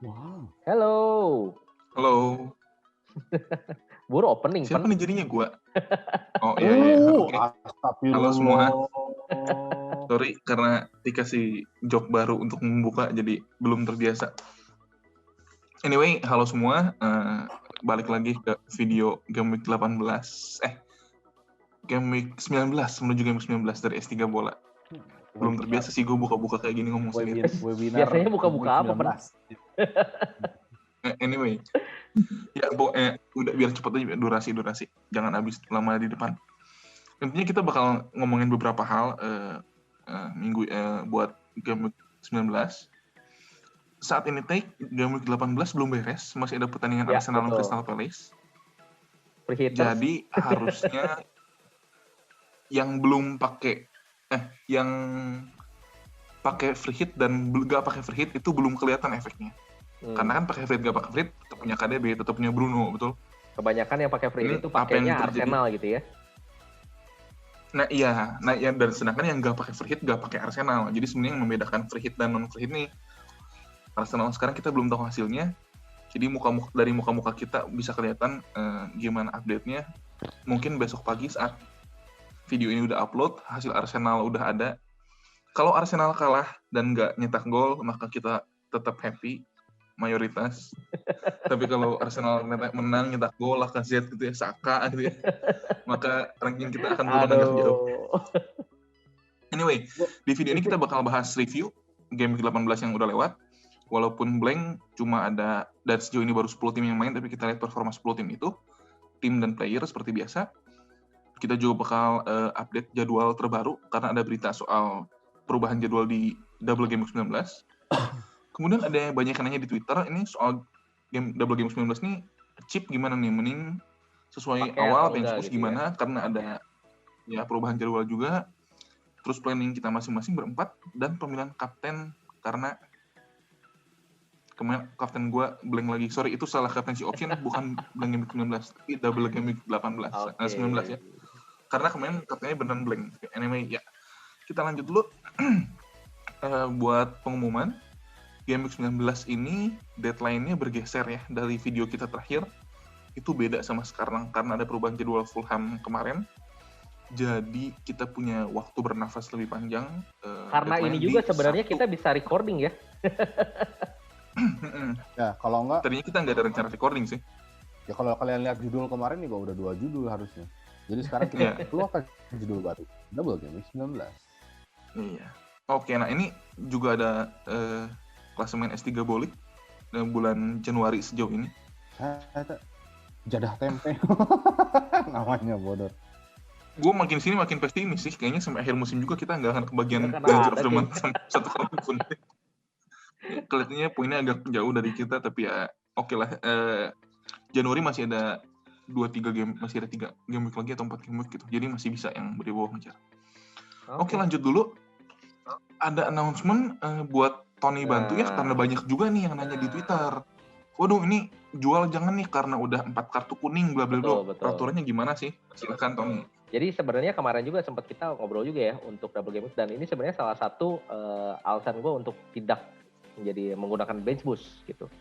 Wow. Halo. Halo. Baru opening, Siapa Pan. nih jadinya gua? Oh iya. Oke. Halo semua. Sorry karena dikasih joke baru untuk membuka jadi belum terbiasa. Anyway, halo semua. Balik lagi ke video Game Week 18. Game Week 19 menuju Game Week 19 dari S3 Bola. Belum terbiasa sih gue buka-buka kayak gini ngomong sendiri. Webinar biasanya buka-buka apa, Pan? Anyway. Ya, udah biar cepet aja durasi. Jangan habis lama di depan. Intinya kita bakal ngomongin beberapa hal minggu buat Game Week 19. Saat ini Game Week 18 belum beres, masih ada pertandingan Arsenal dan Crystal Palace. Jadi harusnya yang belum pakai yang pakai free hit dan gak pakai free hit itu belum kelihatan efeknya. Karena kan pakai free hit gak pakai free hit tetap punya KDB, tetap punya Bruno, betul? Kebanyakan yang pakai free hit itu pakainya Arsenal gitu ya. Nah iya, dan sedangkan yang gak pakai free hit gak pakai Arsenal. Jadi sebenarnya yang membedakan free hit dan non free hit nih Arsenal sekarang kita belum tahu hasilnya. Jadi dari muka-muka kita bisa kelihatan gimana update-nya. Mungkin besok pagi saat video ini udah upload, hasil Arsenal udah ada. Kalau Arsenal kalah dan nggak nyetak gol, maka kita tetap happy, mayoritas. Tapi kalau Arsenal menang, nyetak gol, Lacazette gitu ya, Saka gitu ya, maka ranking kita akan turun agak jauh. Anyway, di video ini kita bakal bahas review Game Week 18 yang udah lewat. Walaupun blank, cuma ada, dan sejauh ini baru 10 tim yang main, tapi kita lihat performa 10 tim itu, tim dan player seperti biasa. Kita juga bakal update jadwal terbaru, karena ada berita soal perubahan jadwal di Double Game Week 19. Kemudian ada banyak yang nanya di Twitter, ini soal Double Game Week 19 nih, chip gimana nih, mending sesuai awal, bench boost gitu gimana, ya? Karena ada ya perubahan jadwal juga, terus planning kita masing-masing berempat, dan pemilihan kapten, karena kemarin kapten gue blank lagi. Sorry, itu salah captaincy option, bukan blank Game Week 19, tapi Double Game Week 18, 19 ya. Karena kemarin katanya beneran blank. Anyway, ya. Kita lanjut dulu. Buat pengumuman, Game Week 19 ini deadline-nya bergeser ya. Dari video kita terakhir, itu beda sama sekarang. Karena ada perubahan jadwal Fulham kemarin. Jadi kita punya waktu bernafas lebih panjang. Karena ini juga sebenarnya kita bisa recording ya. Ya, kalau enggak... Tadinya kita nggak ada rencana recording sih. Ya kalau kalian lihat judul kemarin juga udah 2 judul harusnya. Jadi sekarang kita keluarkan judul baru. Double Game Week 19. Iya. Oke, nah ini juga ada klasemen S3 Bolik bulan Januari sejauh ini. Jadah tempe. Namanya bodoh. Gue makin sini makin pesimis sih. Kayaknya sampai akhir musim juga kita nggak akan kebagian Manager of the Month satu kali pun. Kelihatannya poinnya agak jauh dari kita, tapi ya oke lah. Januari masih ada 2-3 game, masih ada 3 game week lagi atau 4 game week gitu. Jadi masih bisa yang di bawah ngejar. Oke, lanjut dulu. Ada announcement buat Tony bantu ya, karena banyak juga nih yang nanya di Twitter. Waduh, ini jual jangan nih karena udah 4 kartu kuning bla bla bla. Peraturannya gimana sih? Silakan Tony. Jadi sebenarnya kemarin juga sempat kita ngobrol juga ya untuk double game week, dan ini sebenarnya salah satu alasan gue untuk tidak menjadi menggunakan bench boost gitu.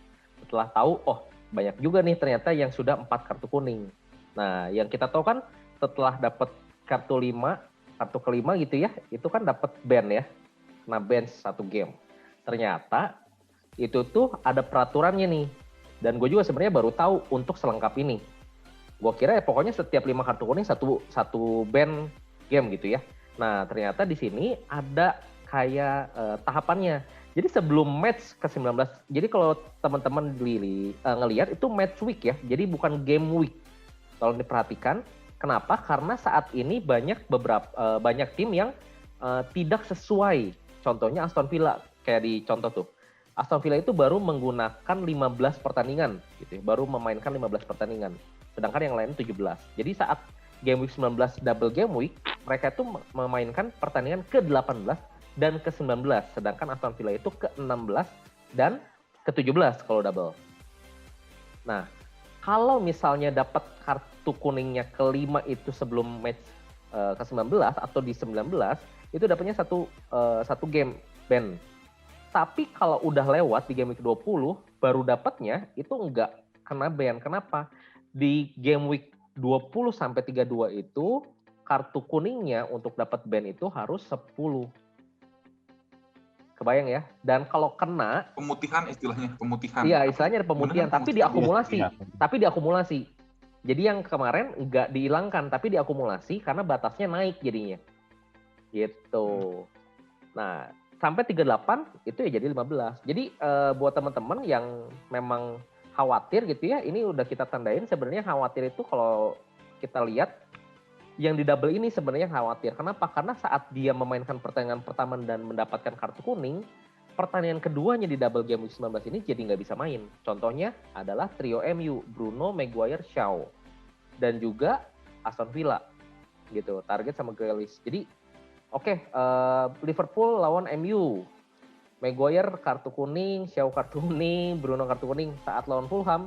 Setelah tahu, banyak juga nih ternyata yang sudah 4 kartu kuning. Nah, yang kita tahu kan setelah dapat kartu kelima gitu ya, itu kan dapat ban ya. Nah, bench 1 game. Ternyata itu tuh ada peraturannya nih. Dan gue juga sebenarnya baru tahu untuk selengkap ini. Gue kira ya pokoknya setiap 5 kartu kuning satu ban game gitu ya. Nah, ternyata di sini ada kayak tahapannya. Jadi sebelum match ke-19, jadi kalau teman-teman ngelihat itu match week ya, jadi bukan game week. Kalau diperhatikan, kenapa? Karena saat ini banyak tim yang tidak sesuai. Contohnya Aston Villa, kayak di contoh tuh. Aston Villa itu baru menggunakan 15 pertandingan, gitu ya, baru memainkan 15 pertandingan. Sedangkan yang lain 17. Jadi saat game week 19 double game week, mereka itu memainkan pertandingan ke-18 dan ke-19, sedangkan Aston Villa itu ke-16 dan ke-17 kalau double. Nah, kalau misalnya dapat kartu kuningnya ke-5 itu sebelum match ke-19 atau di 19, itu dapatnya satu game ban. Tapi kalau udah lewat di game week 20, baru dapatnya itu nggak kena ban. Kenapa? Di game week 20 sampai 32 itu kartu kuningnya untuk dapat ban itu harus 10. Kebayang ya? Dan kalau kena Pemutihan istilahnya, pemutihan. iya, istilahnya ada pemutihan, Bener kan tapi diakumulasi. Iya. Tapi diakumulasi. Jadi yang kemarin nggak dihilangkan, tapi diakumulasi karena batasnya naik jadinya. Gitu. Nah, sampai 38 itu ya jadi 15. Jadi buat teman-teman yang memang khawatir gitu ya, ini udah kita tandain sebenarnya khawatir itu kalau kita lihat yang di double ini sebenarnya khawatir. Kenapa? Karena saat dia memainkan pertandingan pertama dan mendapatkan kartu kuning, pertandingan keduanya di double game week 19 ini jadi nggak bisa main. Contohnya adalah trio MU, Bruno, Maguire, Shaw. Dan juga Aston Villa. Gitu, target sama Grealish. Jadi Oke, Liverpool lawan MU. Maguire kartu kuning, Shaw kartu kuning, Bruno kartu kuning. Saat lawan Fulham,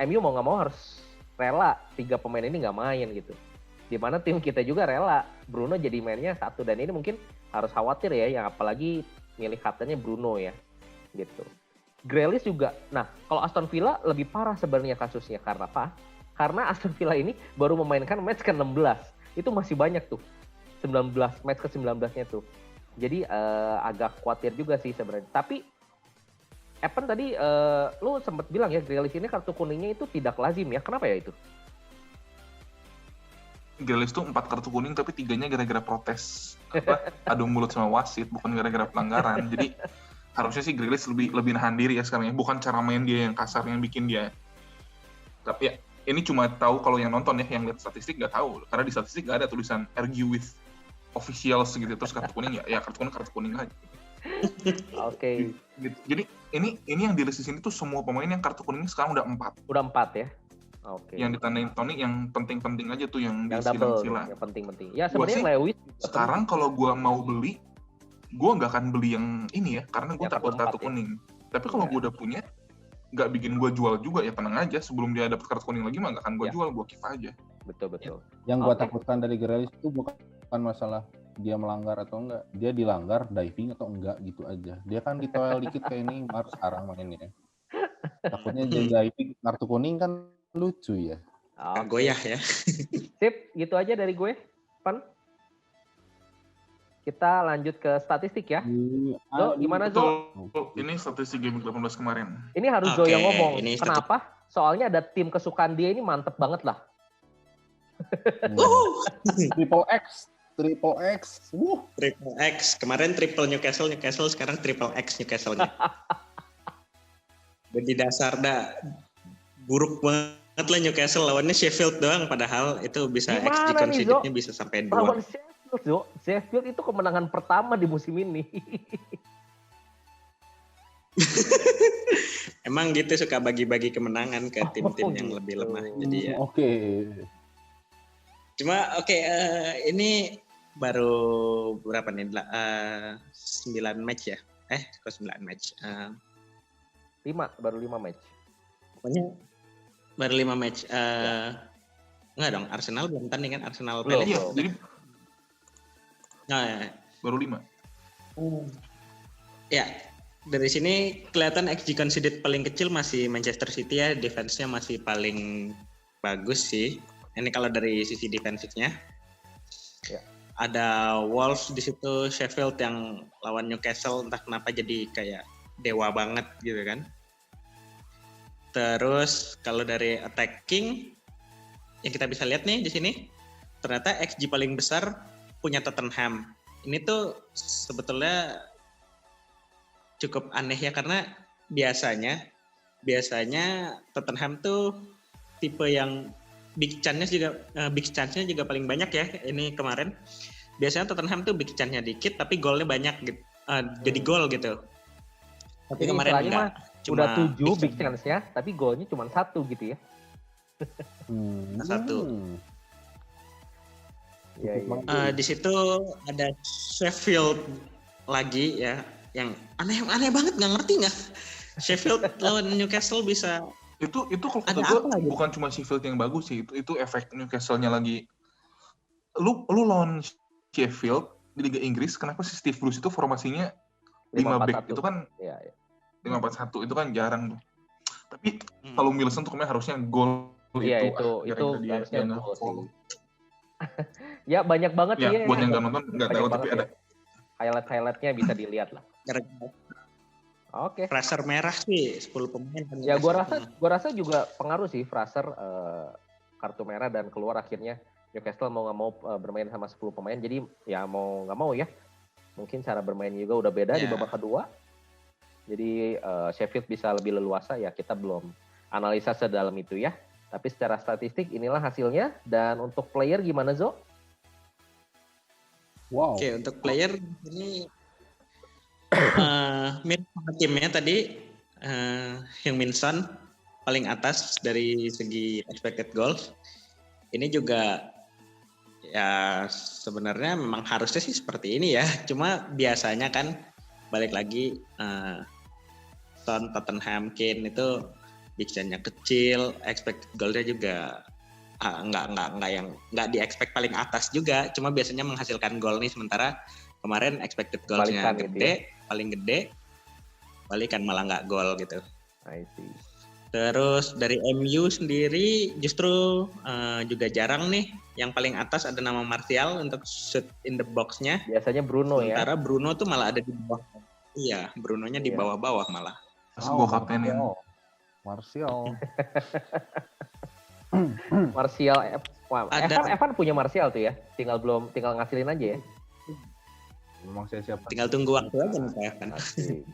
MU mau nggak mau harus rela 3 pemain ini nggak main gitu. Dimana tim kita juga rela Bruno jadi mainnya 1. Dan ini mungkin harus khawatir ya, yang apalagi milih kaptennya Bruno ya. Gitu. Grealish juga. Nah, kalau Aston Villa lebih parah sebenarnya kasusnya. Karena apa? Karena Aston Villa ini baru memainkan match ke-16. Itu masih banyak tuh. 19 match ke-19-nya tuh. Jadi agak khawatir juga sih sebenarnya. Tapi Evan tadi lu sempat bilang ya Grealish ini kartu kuningnya itu tidak lazim ya. Kenapa ya itu? Grealish tuh 4 kartu kuning tapi 3-nya gara-gara protes. Adu mulut sama wasit, bukan gara-gara pelanggaran. Jadi harusnya sih Grealish lebih nahan diri ya sekarang ya. Bukan cara main dia yang kasar yang bikin dia. Tapi ya ini cuma tahu kalau yang nonton ya, yang lihat statistik nggak tahu. Karena di statistik nggak ada tulisan argue with officials gitu, terus kartu kuning ya kartu kuning aja. Oke. Gitu. Jadi ini yang di list di sini tuh semua pemain yang kartu kuningnya sekarang udah 4. Udah 4 ya. Oke. Yang ditandain Tony yang penting-penting aja tuh yang double, sila. yang penting-penting. Ya sebenarnya Lewis sekarang kalau gua mau beli, gua nggak akan beli yang ini ya, karena gua takut kartu kuning. Tapi kalau gua udah punya, nggak bikin gua jual juga ya, tenang aja. Sebelum dia dapat kartu kuning lagi mah nggak akan gua jual, gua keep aja. Betul. Yang gua takutkan dari Grealish itu bukan masalah dia melanggar atau enggak, dia dilanggar diving atau enggak gitu aja. Dia kan ditoel dikit kayak ini Mars sekarang mainnya. Takutnya dia diving kartu kuning kan lucu ya. Goyah ya. Sip, gitu aja dari gue, Pan. Kita lanjut ke statistik ya. Zo, gimana Zo? Ini statistik game 18 kemarin. Ini harus Zo yang ngomong. Ini kenapa? Soalnya ada tim kesukaan dia ini mantep banget lah. Triple X. Triple X. Kemarin triple Newcastle, sekarang triple X Newcastle-nya. Dan di dasar buruk banget lah Newcastle, lawannya Sheffield doang, padahal itu bisa XG conceded-nya bisa sampai 2. Lawan Sheffield, Zo. Sheffield itu kemenangan pertama di musim ini. Emang gitu suka bagi-bagi kemenangan ke tim-tim yang lebih lemah. Jadi ya. Oke. Cuma ini baru berapa nih? 9 match ya? Kok 9 match? 5, baru 5 match. Pokoknya baru 5 match. Enggak dong, Arsenal belum tanding kan? Arsenal Belum. Iya, jadi baru 5. Ya, dari sini kelihatan XG conceded paling kecil masih Manchester City ya, defense-nya masih paling bagus sih. Ini kalau dari sisi defensifnya. Ya. Ada Wolves di situ, Sheffield yang lawan Newcastle entah kenapa jadi kayak dewa banget gitu kan. Terus kalau dari attacking yang kita bisa lihat nih di sini, ternyata XG paling besar punya Tottenham. Ini tuh sebetulnya cukup aneh ya, karena biasanya Tottenham tuh tipe yang big chance-nya juga paling banyak ya. Ini kemarin biasanya Tottenham tuh big chance-nya dikit tapi golnya banyak gitu. Jadi gol gitu. Tapi jadi kemarin enggak. Cuma udah 7 big chance-nya tapi golnya cuma 1 gitu ya. 1. Ya. Di situ ada Sheffield lagi ya, yang aneh banget, nggak ngerti nggak Sheffield lawan Newcastle bisa. Itu kalau kata gue bukan cuma Sheffield yang bagus sih, itu efek Newcastle-nya lagi. Lu lawan Sheffield di Liga Inggris, kenapa si Steve Bruce itu formasinya 5 back 5-4-1. itu kan Iya, iya. 5-4-1 itu kan jarang tuh. Tapi Hmm. kalau Wilson tuh kemarin harusnya gol Iya, itu itu gara-gara harusnya dia gol nge-fall. sih. Ya banyak banget Ya, sih ya. buat yang nggak nonton nggak Banyak tahu banget tapi ya. ada. Highlight-highlightnya bisa dilihat lah. Gara-gara Oke. Fraser merah sih 10 pemain kan. Ya gua rasa juga pengaruh sih Fraser kartu merah dan keluar akhirnya Newcastle mau nggak mau bermain sama 10 pemain. Jadi ya mau nggak mau ya. Mungkin cara bermain juga udah beda di Ya. babak kedua. Jadi Sheffield bisa lebih leluasa ya, kita belum analisa sedalam itu ya. Tapi secara statistik inilah hasilnya. Dan untuk player gimana Zo? Wow. Oke, untuk player ini mirip sama timnya tadi, Heung-min Son paling atas dari segi expected goals. Ini juga ya sebenarnya memang harusnya sih seperti ini ya. Cuma biasanya kan balik lagi Son, Tottenham, Kane itu big chance-nya kecil, expected goal-nya juga nggak di expect paling atas juga, cuma biasanya menghasilkan gol nih, sementara kemarin expected goals-nya Balikan gitu gede, paling gede, balikan malah nggak gol gitu. I see. Terus dari MU sendiri justru juga jarang nih, yang paling atas ada nama Martial untuk shoot in the box-nya, Biasanya Bruno ya. sementara Bruno tuh malah ada di bawah. Iya, Brunonya di Iya. bawah-bawah malah. Gua kaptenin. Martial. Martial, wah, Ada. Evan punya Martial tuh ya. Tinggal ngasilin aja ya. Memang saya siapa? Tinggal tunggu waktu aja nih saya kan. Asik.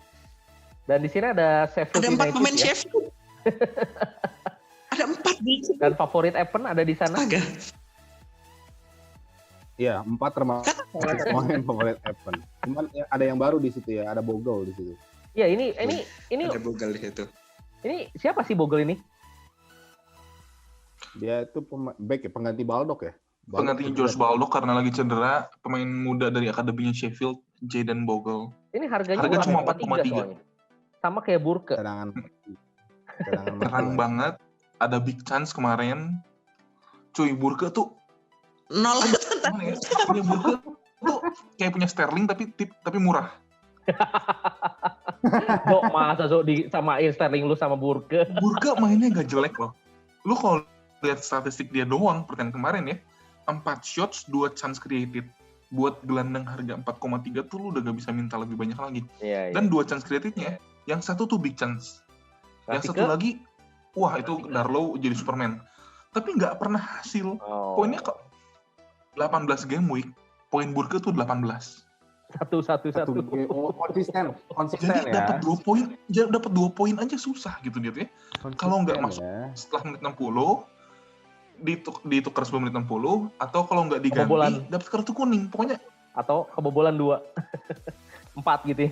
Dan di sini ada Sheffield Ada 4 United pemain ya. Sheffield. Ada 4 di situ. Dan favorit Evan ada di sana. Astaga. Iya, 4 termasuk pemain favorit Evan. Cuman ya, ada yang baru di situ ya, ada Bogle di situ. Ya ini Ada Bogle di situ. ini siapa sih Bogle ini? Dia itu back ya, pengganti Baldock ya. Pengganti George Baldock karena lagi cedera, pemain muda dari akademinya Sheffield, Jayden Bogle. Ini harganya Harga cuma 4,3 soalnya. Sama kayak Burke. Cadangan Terang banget, ada big chance kemarin. Cuy, Burke tuh Nol. gimana ya? Punya Burke tuh kayak punya Sterling tapi murah. Zo, masa Zo disamain Sterling lu sama Burke? Burke mainnya gak jelek loh. Lu kalau lihat statistik dia doang pertandingan kemarin ya, 4 shots, 2 chance created. Buat gelandang harga 4,3 tuh lu udah gak bisa minta lebih banyak lagi. Iya, iya. Dan 2 chance creatednya, yang satu tuh big chance. Yang Rafique? satu lagi, wah itu Darlow jadi Superman. Tapi nggak pernah hasil. Oh. Poinnya kok 18 game week, poin Burke tuh 18. Satu. Konsisten Jadi ya. dapat 2 poin aja susah gitu dia tuh ya. Kalau nggak masuk ya. setelah menit 60, ditukar sebelum menit 60, atau kalau nggak diganti, Kebobolan. dapat kartu kuning. Pokoknya Atau kebobolan 2. 4 gitu ya.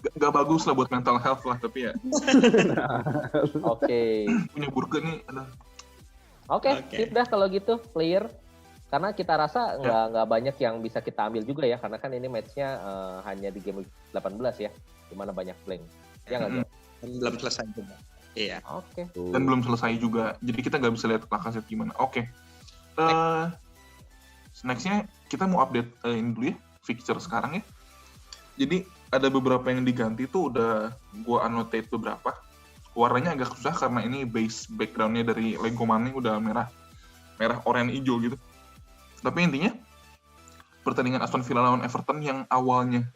nggak bagus lah buat mental health lah, tapi ya Oke. punya Burke nih, aduh. Oke, Oke. sip dah kalau gitu player. Karena kita rasa nggak banyak yang bisa kita ambil juga ya, karena kan ini match-nya hanya di game week 18 ya, dimana banyak blank. Ya nggak Zo? Dan belum selesai juga. Iya. Oke. Dan belum selesai juga, jadi kita nggak bisa lihat Lacazette gimana. Oke. Next-nya kita mau update ini dulu ya, fixture sekarang ya. Jadi ada beberapa yang diganti tuh udah gua annotate beberapa. Warnanya agak susah karena ini base background-nya dari Lego Money udah merah, oranye, hijau gitu. Tapi intinya pertandingan Aston Villa lawan Everton yang awalnya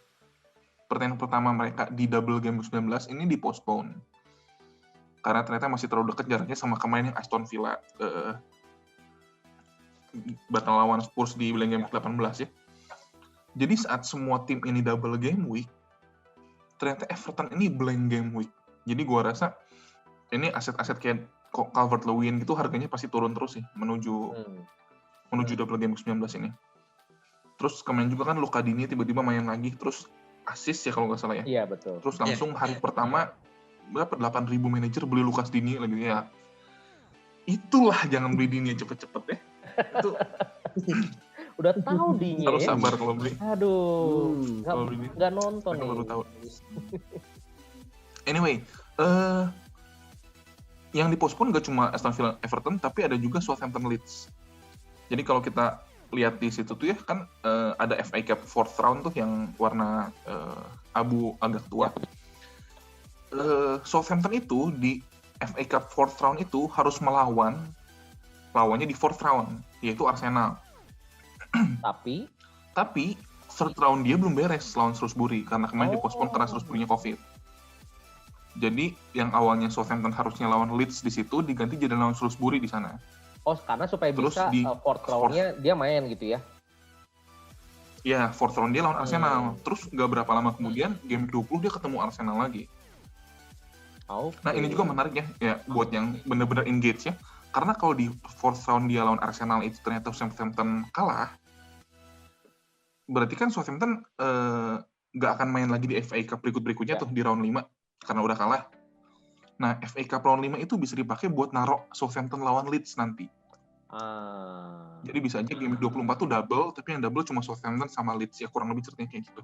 pertandingan pertama mereka di double game 19 ini dipostpone. Karena ternyata masih terlalu dekat jaraknya sama kemarin yang Aston Villa batal lawan Spurs di blank game 18 ya. Jadi saat semua tim ini double game week, ternyata Everton ini blank game week. Jadi gua rasa ini aset-aset kayak Calvert-Lewin gitu harganya pasti turun terus sih menuju double game 19 ini. Terus kemarin juga kan Luka Dini tiba-tiba main lagi, terus assist ya kalau nggak salah ya. Iya betul. Terus langsung hari pertama berapa 8.000 manajer beli Lukas Dini lagi ya. Itulah jangan beli Dini cepet-cepet ya. Itu Udah tahu dinya harus ya. sabar kalau beli. Aduh, Kalau beli nggak nonton mereka nih. baru tahu. Anyway, yang dipospon gak cuma Aston Villa Everton, tapi ada juga Southampton Leeds. Jadi kalau kita lihat di situ tuh ya kan ada FA Cup 4th round tuh yang warna abu agak tua. Southampton itu di FA Cup 4th round itu harus melawan lawannya di 4th round, yaitu Arsenal. Tapi 3rd round dia belum beres lawan Shrewsbury karena kemarin dipospon karena Shrewsbury-nya COVID. Jadi yang awalnya Southampton harusnya lawan Leeds di situ diganti jadi lawan Shrewsbury di sana. karena supaya Terus bisa di 4th round-nya dia main gitu ya. Ya, 4th round dia lawan Arsenal. Terus nggak berapa lama kemudian, game 20 dia ketemu Arsenal lagi. Nah, ini juga menarik ya buat yang benar-benar engage ya. Karena kalau di 4th round dia lawan Arsenal itu ternyata Southampton kalah, berarti kan Southampton nggak akan main lagi di FA Cup berikutnya tuh di round 5, karena udah kalah. Nah, FA Cup round 5 itu bisa dipakai buat narok Southampton lawan Leeds nanti. Jadi bisa aja game 24 tuh double, tapi yang double cuma Southampton sama Leeds ya, kurang lebih ceritanya kayak gitu.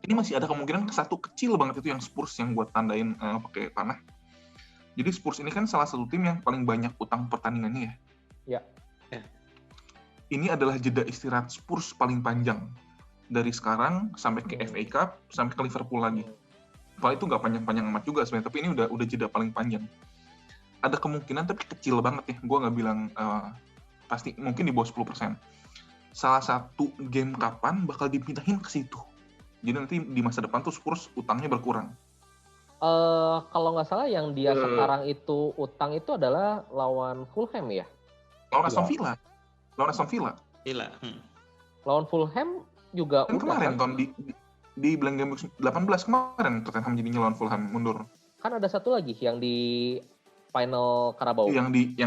Ini masih ada kemungkinan satu kecil banget itu yang Spurs yang buat tandain pakai panah. Jadi Spurs ini kan salah satu tim yang paling banyak utang pertandingannya ya. Ya. Ini adalah jeda istirahat Spurs paling panjang dari sekarang sampai ke FA Cup sampai ke Liverpool lagi. Kalau itu nggak panjang-panjang amat juga sebenarnya, tapi ini udah jeda paling panjang. Ada kemungkinan tapi kecil banget ya. Gue nggak bilang pasti, mungkin di bawah 10%. Salah satu game kapan bakal dipindahin ke situ. Jadi nanti di masa depan tuh Spurs utangnya berkurang. Kalau nggak salah yang dia sekarang itu utang itu adalah lawan Fulham ya? Lawan Aston Villa. Lawan Fulham juga kan kemarin Ton di Blank Game 18 kemarin Tottenham jadinya lawan Fulham mundur. Kan ada satu lagi yang di final Carabao. Yang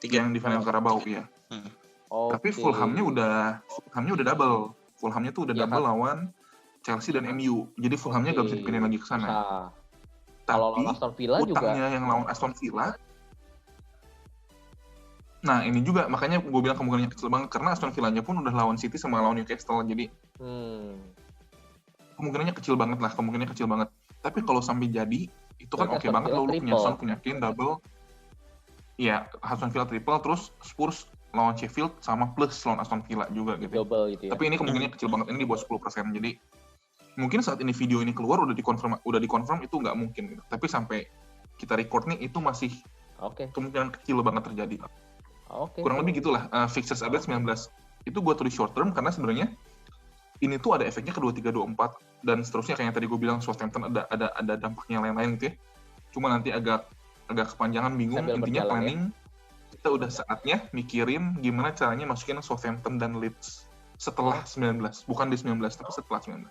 di final Carabao ya. Tapi Fulhamnya udah double. Fulhamnya tuh udah double lawan Chelsea dan MU. Jadi Fulhamnya nggak bisa dipindahin lagi ke sana. Kalau lawan Aston Villa utangnya juga. yang lawan Aston Villa. Nah ini juga makanya gue bilang kemungkinannya kecil banget karena Aston Villa-nya pun udah lawan City sama lawan Newcastle. Jadi kemungkinannya kecil banget. Tapi kalau sampai jadi itu kan oke banget lo punya Son, punya Kane double. Iya, Aston Villa triple, terus Spurs lawan Sheffield sama plus lawan Aston Villa juga gitu. Double gitu ya. Tapi ini kemungkinannya kecil banget, ini di bawah 10%. Jadi mungkin saat ini video ini keluar udah dikonfirm itu nggak mungkin gitu. Tapi sampai kita record nih itu masih kemungkinan kecil banget terjadi. Kurang lebih gitulah. Fixtures update 19. Itu gue tulis short term karena sebenarnya ini tuh ada efeknya ke 23, 24 dan seterusnya kayak yang tadi gue bilang Southampton ada dampaknya lain-lain gitu ya. Cuma nanti agak kepanjangan, bingung. Intinya planning kita udah saatnya mikirin gimana caranya masukin Southampton dan Leeds setelah 19, bukan di 19 tapi setelah 19.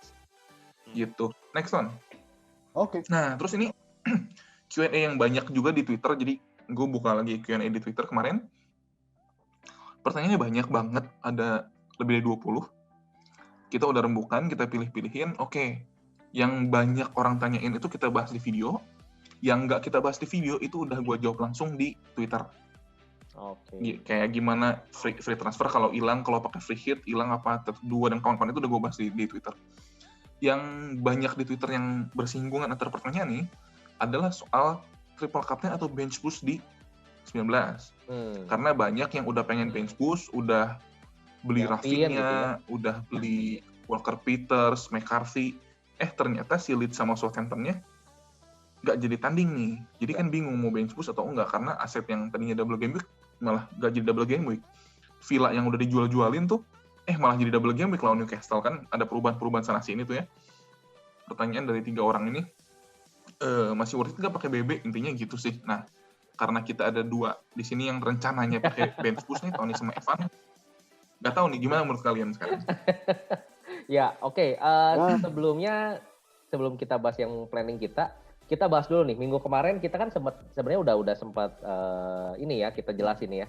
Gitu. Next one. Nah, terus ini Q&A yang banyak juga di Twitter, jadi gue buka lagi Q&A di Twitter kemarin. Pertanyaannya banyak banget, ada lebih dari 20. Kita udah rembukan, kita pilih-pilihin. Yang banyak orang tanyain itu kita bahas di video. Yang nggak kita bahas di video itu udah gue jawab langsung di Twitter. Kayak gimana free transfer kalau hilang, kalau pakai free hit hilang apa, dua dan kawan-kawan itu udah gue bahas di Twitter. Yang banyak di Twitter yang bersinggungan antara pertanyaan nih adalah soal triple captain atau bench boost di 19. Karena banyak yang udah pengen bench boost, udah beli Rafinha, gitu ya. Udah beli Walker Peters, McCarthy. Ternyata si Leeds sama Southampton-nya nggak jadi tanding nih. Jadi kan bingung mau bench boost atau enggak karena aset yang tadinya double game week malah nggak jadi double game week. Villa yang udah dijual-jualin tuh malah jadi double game week lawan Newcastle, kan ada perubahan sana sini tuh ya. Pertanyaan dari 3 orang ini, masih worth it nggak pakai BB? Intinya gitu sih. Nah, karena kita ada 2 di sini yang rencananya pakai bench boost nih, Tony sama Evan. Nggak tahu nih gimana menurut kalian sekarang? Sebelum kita bahas yang planning kita bahas dulu nih. Minggu kemarin kita kan sebenarnya udah sempat ini ya, kita jelasin ya.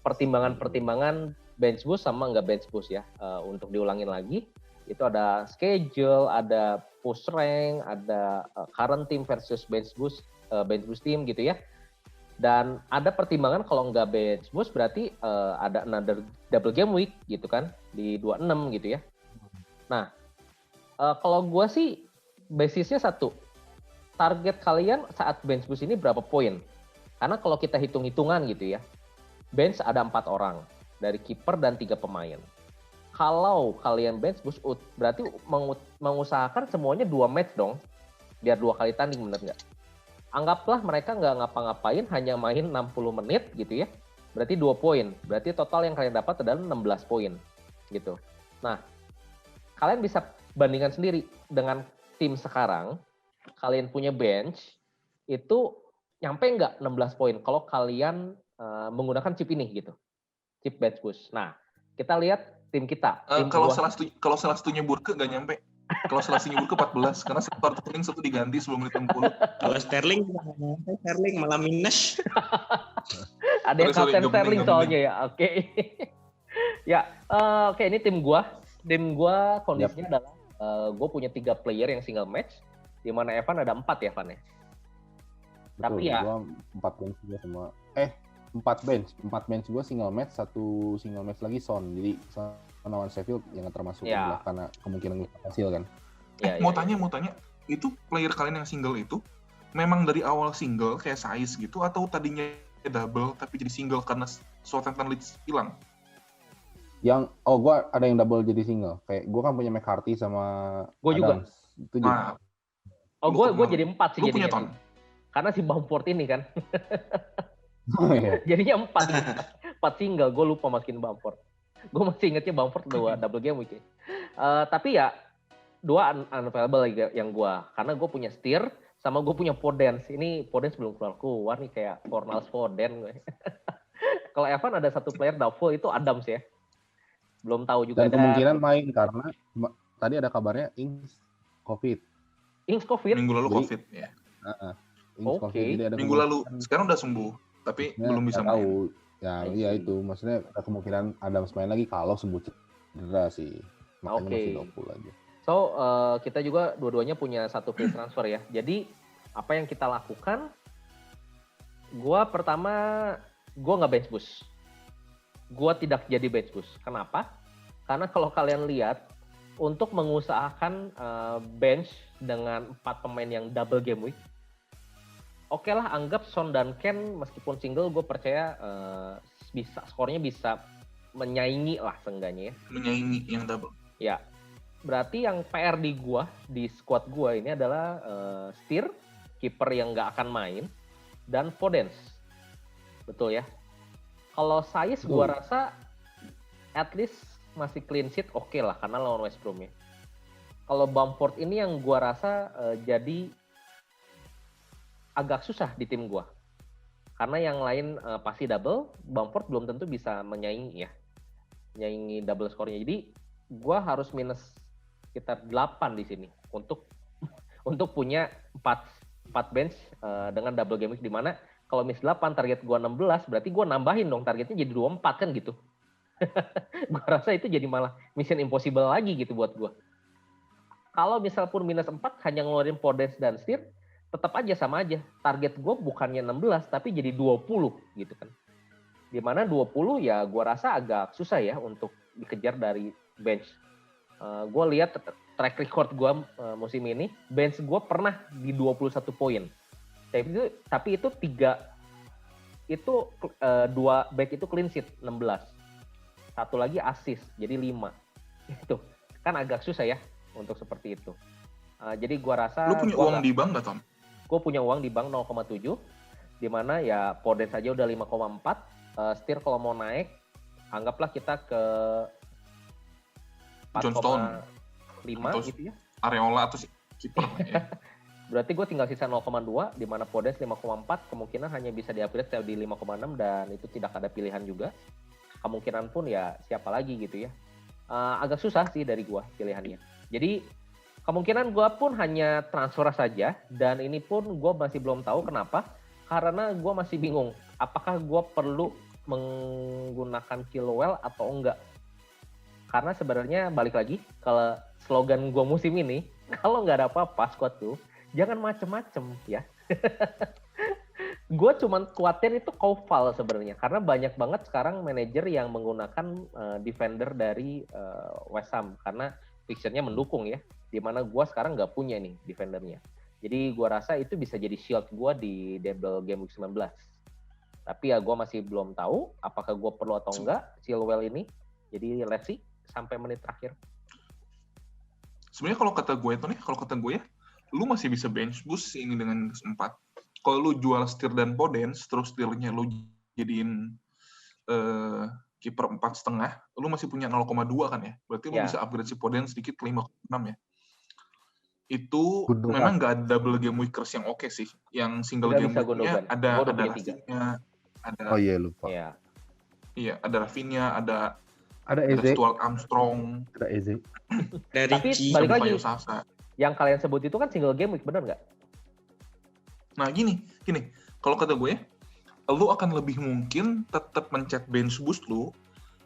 Pertimbangan bench boost sama nggak bench boost ya. Untuk diulangin lagi, itu ada schedule, ada push rank, ada current team versus bench boost team gitu ya. Dan ada pertimbangan kalau nggak bench boost berarti ada another double game week gitu kan, di 26 gitu ya. Nah, kalau gue sih basisnya satu, target kalian saat bench boost ini berapa poin? Karena kalau kita hitung-hitungan gitu ya, bench ada 4 orang. dari kiper dan 3 pemain. Kalau kalian bench boost, berarti mengusahakan semuanya 2 match dong, biar 2 kali tanding, bener nggak? Anggaplah mereka nggak ngapa-ngapain, hanya main 60 menit gitu ya, berarti 2 poin. Berarti total yang kalian dapat adalah 16 poin gitu. Nah, kalian bisa bandingkan sendiri dengan tim sekarang, kalian punya bench, itu nyampe nggak 16 poin kalau kalian menggunakan chip ini gitu, chip bench boost. Nah, kita lihat tim kita. Kalau salah satunya Burke nggak nyampe. Kalau salah satunya Burke 14, karena kartu kuning satu diganti sebelum menit 60. Kalau Sterling malah minus. Ada yang kapten Sterling soalnya ya. Oke. Ya, oke, ini tim gua. Tim gua kondisinya adalah gua punya 3 player yang single match, di mana Evan ada 4 ya, Evan ya. Betul, Tapi ya gua 4 bench juga semua. 4 bench gua single match, 1 single match lagi Son. Jadi Son lawan Sheffield yang termasuk Ya. karena kemungkinan hasil kan. Mau tanya, itu player kalian yang single itu memang dari awal single kayak Saiz gitu atau tadinya double tapi jadi single karena Southampton Leeds hilang? Gua ada yang double jadi single. Kayak gua kan punya McCarthy sama Gua juga. Adams. Itu jadi Gua jadi 4 sih Lu punya jadinya. Ton? Karena si Bamford ini kan. iya. Jadinya 4 single, gue lupa masukin Bamford. Gue masih ingetnya Bamford 2 double game week. Tapi ya 2 unavailable yang gue, karena gue punya Steer sama gue punya Podence. Ini Podence belum keluar nih, kayak Fornals Foden gue. Kalau Evan ada 1 player doubtful, itu Adams ya. Belum tahu juga. Dan kemungkinan main karena tadi ada kabarnya Ings COVID. Ings COVID? Minggu lalu COVID ya. Ings COVID. Jadi ada Minggu lalu, sekarang udah sembuh, tapi belum bisa main. Ya, iya itu. Maksudnya ada kemungkinan Adams main lagi kalau sembuh cedera sih. Makanya masih doubtful aja. So, kita juga dua-duanya punya 1 free transfer ya. Jadi, apa yang kita lakukan, pertama, gue nggak bench boost. Gue tidak jadi bench boost. Kenapa? Karena kalau kalian lihat, untuk mengusahakan bench dengan 4 pemain yang double game week, oke lah, anggap Son dan Ken meskipun single, gue percaya skornya bisa menyaingi lah seenggaknya ya. Menyaingi yang double. Ya, berarti yang PR di squad gue ini adalah Steer, kiper yang nggak akan main, dan Podence. Betul ya? Kalau Saiz gue rasa at least masih clean sheet oke lah, karena lawan West Brom ya. Kalau Bamford ini yang gue rasa jadi agak susah di tim gue. Karena yang lain pasti double, Bamford belum tentu bisa menyaingi double skornya. Jadi gue harus minus sekitar 8 di sini untuk punya 4 bench dengan double game week, di mana kalau minus 8 target gue 16, berarti gue nambahin dong targetnya jadi 24 kan gitu. Gue rasa itu jadi malah mission impossible lagi gitu buat gue. Kalau misal pun minus 4 hanya ngeluarin Podence dan Steer, tetap aja sama aja. Target gue bukannya 16 tapi jadi 20 gitu kan. Dimana 20 ya gue rasa agak susah ya untuk dikejar dari bench. Gue lihat track record gue musim ini, bench gue pernah di 21 poin. Tapi itu 2 back itu clean sheet 16. 1 lagi assist jadi 5. Itu kan agak susah ya untuk seperti itu. Jadi gue rasa lu punya uang di bank nggak, Tom? Gue punya uang di bank 0,7, di mana ya Podence saja udah 5,4. Steer kalau mau naik, anggaplah kita ke 4,5 gitu ya. Areola atau kiper ya. Berarti gue tinggal sisa 0,2, di mana Podence 5,4, kemungkinan hanya bisa di-upgrade di 5,6, dan itu tidak ada pilihan juga. Kemungkinan pun ya siapa lagi gitu ya. Agak susah sih dari gue pilihannya. Jadi kemungkinan gue pun hanya transfer saja, dan ini pun gue masih belum tahu kenapa. Karena gue masih bingung, apakah gue perlu menggunakan Chilwell atau enggak. Karena sebenarnya balik lagi, kalau slogan gue musim ini, kalau nggak ada apa-apa squad tuh, jangan macem-macem ya. Gue cuman khawatir itu Koval sebenarnya, karena banyak banget sekarang manajer yang menggunakan defender dari West Ham, karena fixture-nya mendukung ya. Dimana gue sekarang nggak punya nih defendernya. Jadi gue rasa itu bisa jadi shield gue di double game week 19. Tapi ya gue masih belum tahu apakah gue perlu atau enggak Chilwell ini. Jadi let's see sampai menit terakhir. Sebenarnya kalau kata gue ya, lu masih bisa bench boost ini dengan 4. Kalau lu jual Steer dan Podence, terus Steer-nya lu jadiin kiper 4,5, lu masih punya 0,2 kan ya? Berarti lu bisa upgrade si Podence sedikit ke 5,6 ya. Itu Gundogan. memang nggak ada double game weekers yang oke sih. Yang single game weeknya ada Rafinha, ada lupa. Iya, ada Rafinha, ada Eze, Stuart Armstrong, ada Eze. Tapi balik lagi, yang kalian sebut itu kan single game week, bener nggak? Nah gini, kalau kata gue, lu akan lebih mungkin tetap mencet bench boost lu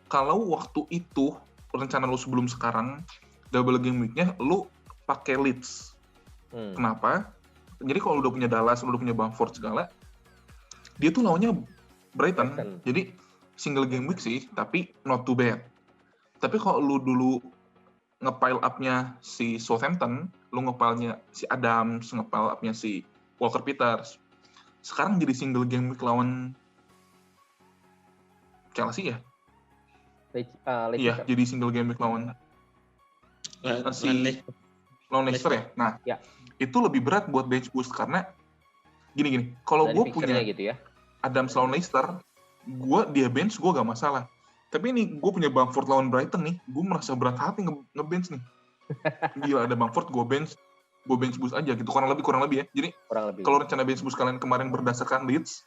kalau waktu itu rencana lu sebelum sekarang double game weeknya lu pakai Leeds. Kenapa? Jadi kalau udah punya Dallas, udah punya Bamford segala, dia tuh lawannya Brighton. Jadi single game week sih, tapi not too bad. Tapi kalau lu dulu nge-pile up-nya si Southampton, lu nge-pile-nya si Adams, nge-pile up-nya si Walker Peters, sekarang jadi single game week lawan Chelsea ya? Iya, jadi single game week lawan Leicester ya? Nah, itu lebih berat buat bench boost karena gini, kalau gue punya gitu ya? Adams lawan Leicester, dia bench, gue gak masalah. Tapi ini gue punya Bamford lawan Brighton nih, gue merasa berat hati nge-bench nih. Gila, ada Bamford, gue bench boost aja gitu, kurang lebih ya. Jadi kalau rencana bench boost kalian kemarin berdasarkan Leeds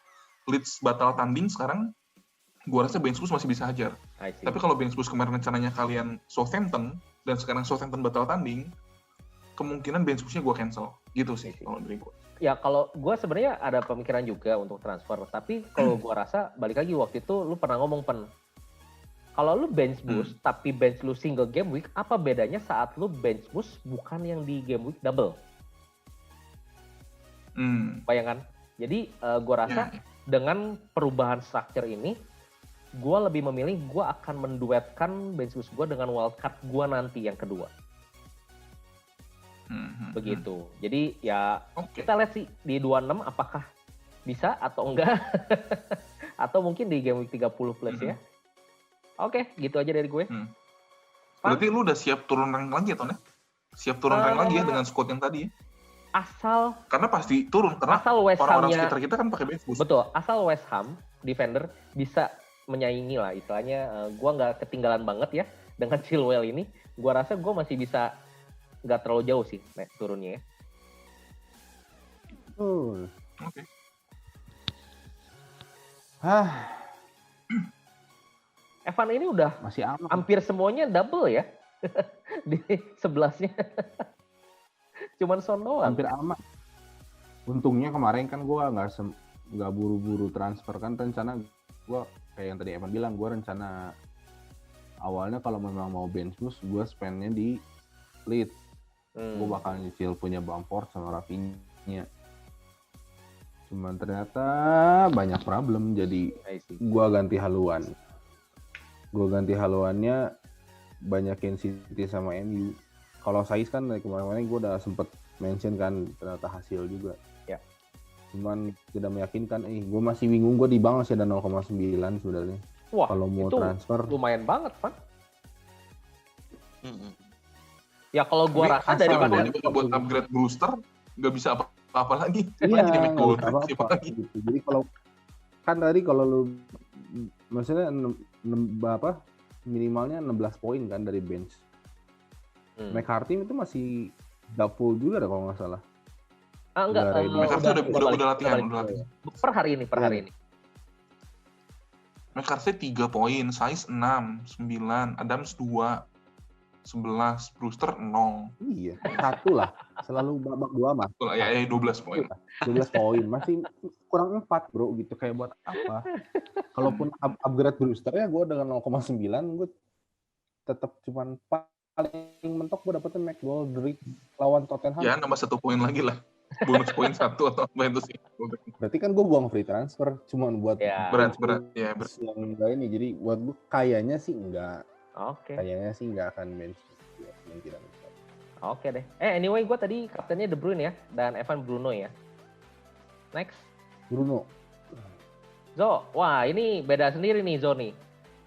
batal tanding, sekarang gue rasa bench boost masih bisa hajar. Tapi kalau bench boost kemarin rencananya kalian Southampton, dan sekarang Southampton batal tanding, kemungkinan bench boostnya gue cancel. Gitu sih kalau dari gue. Ya kalau gue sebenarnya ada pemikiran juga untuk transfer, tapi kalau gue rasa balik lagi waktu itu lu pernah ngomong kalau lu bench boost tapi bench lu single game week, apa bedanya saat lu bench boost bukan yang di game week double? Bayangkan. Jadi gue rasa dengan perubahan structure ini, gue lebih memilih gue akan menduetkan bench boost gue dengan wildcard gue nanti yang kedua. Begitu. Jadi ya kita lihat sih di 26 apakah bisa atau enggak. Atau mungkin di game week 30 plus ya. Oke, gitu aja dari gue. Berarti lu udah siap turun rank lagi ya, Ton? Siap turun rank lagi ya dengan squad yang tadi ya? Karena pasti turun, karena orang-orang sekitar kita kan pakai bench boost. Betul, asal West Ham defender bisa menyaingi lah istilahnya. Gue nggak ketinggalan banget ya dengan Chilwell ini. Gue rasa gue masih bisa nggak terlalu jauh sih turunnya ya. Oke. Evan ini udah masih aman. Hampir semuanya double ya di 11-nya. Cuman Son doang. Hampir aman. Untungnya kemarin kan gue nggak buru-buru transfer kan, rencana gue kayak yang tadi Evan bilang, gue rencana awalnya kalau memang mau bench boost gue spendnya di Leeds. Gue bakal nyicil punya Bamford sama Rafinha. Cuman ternyata banyak problem, jadi gue ganti haluan. Gue ganti haluannya banyakin City sama MU. Kalau Saiz kan dari kemarin gue udah sempet mention kan, ternyata hasil juga. Ya. Cuman tidak meyakinkan. Gue masih bingung, gue di bank masih ada 0,9 sebenarnya. Wah, kalau mau itu transfer lumayan banget, Pak. Ya kalau gue rasa daripada buat upgrade booster nggak bisa apa-apa lagi. Iya, nggak apa-apa gitu. Jadi kalau kan tadi kalau lu maksudnya minimalnya 16 poin kan dari bench. McCarthy itu masih full juga dah kalau nggak salah. Enggak. McCarthy udah latihan. Per hari ini. McCarthy 3 poin, Saiz 6, 9, Adams 2, 11, Brewster 0. Iya, 1 lah. Selalu babak 2 mah. Ya 12 poin. 12 poin. Masih kurang 4 bro gitu. Kayak buat apa? Kalaupun upgrade Brewster ya gue dengan 0,9 gue tetap cuman paling mentok gue dapetin McGoldrick lawan Tottenham. Ya nambah 1 poin lagi lah. Bonus poin 1 atau apa itu sih. Berarti kan gue buang free transfer cuman buat berat. Ya, berat. Yang enggak ini. Jadi buat gue kayaknya sih enggak. Oke. Kayaknya sih nggak akan bench. Tidak. Oke deh. Anyway, gue tadi kaptennya De Bruyne ya, dan Evan Bruno ya. Next. Bruno. Zo, wah ini beda sendiri nih Zo nih.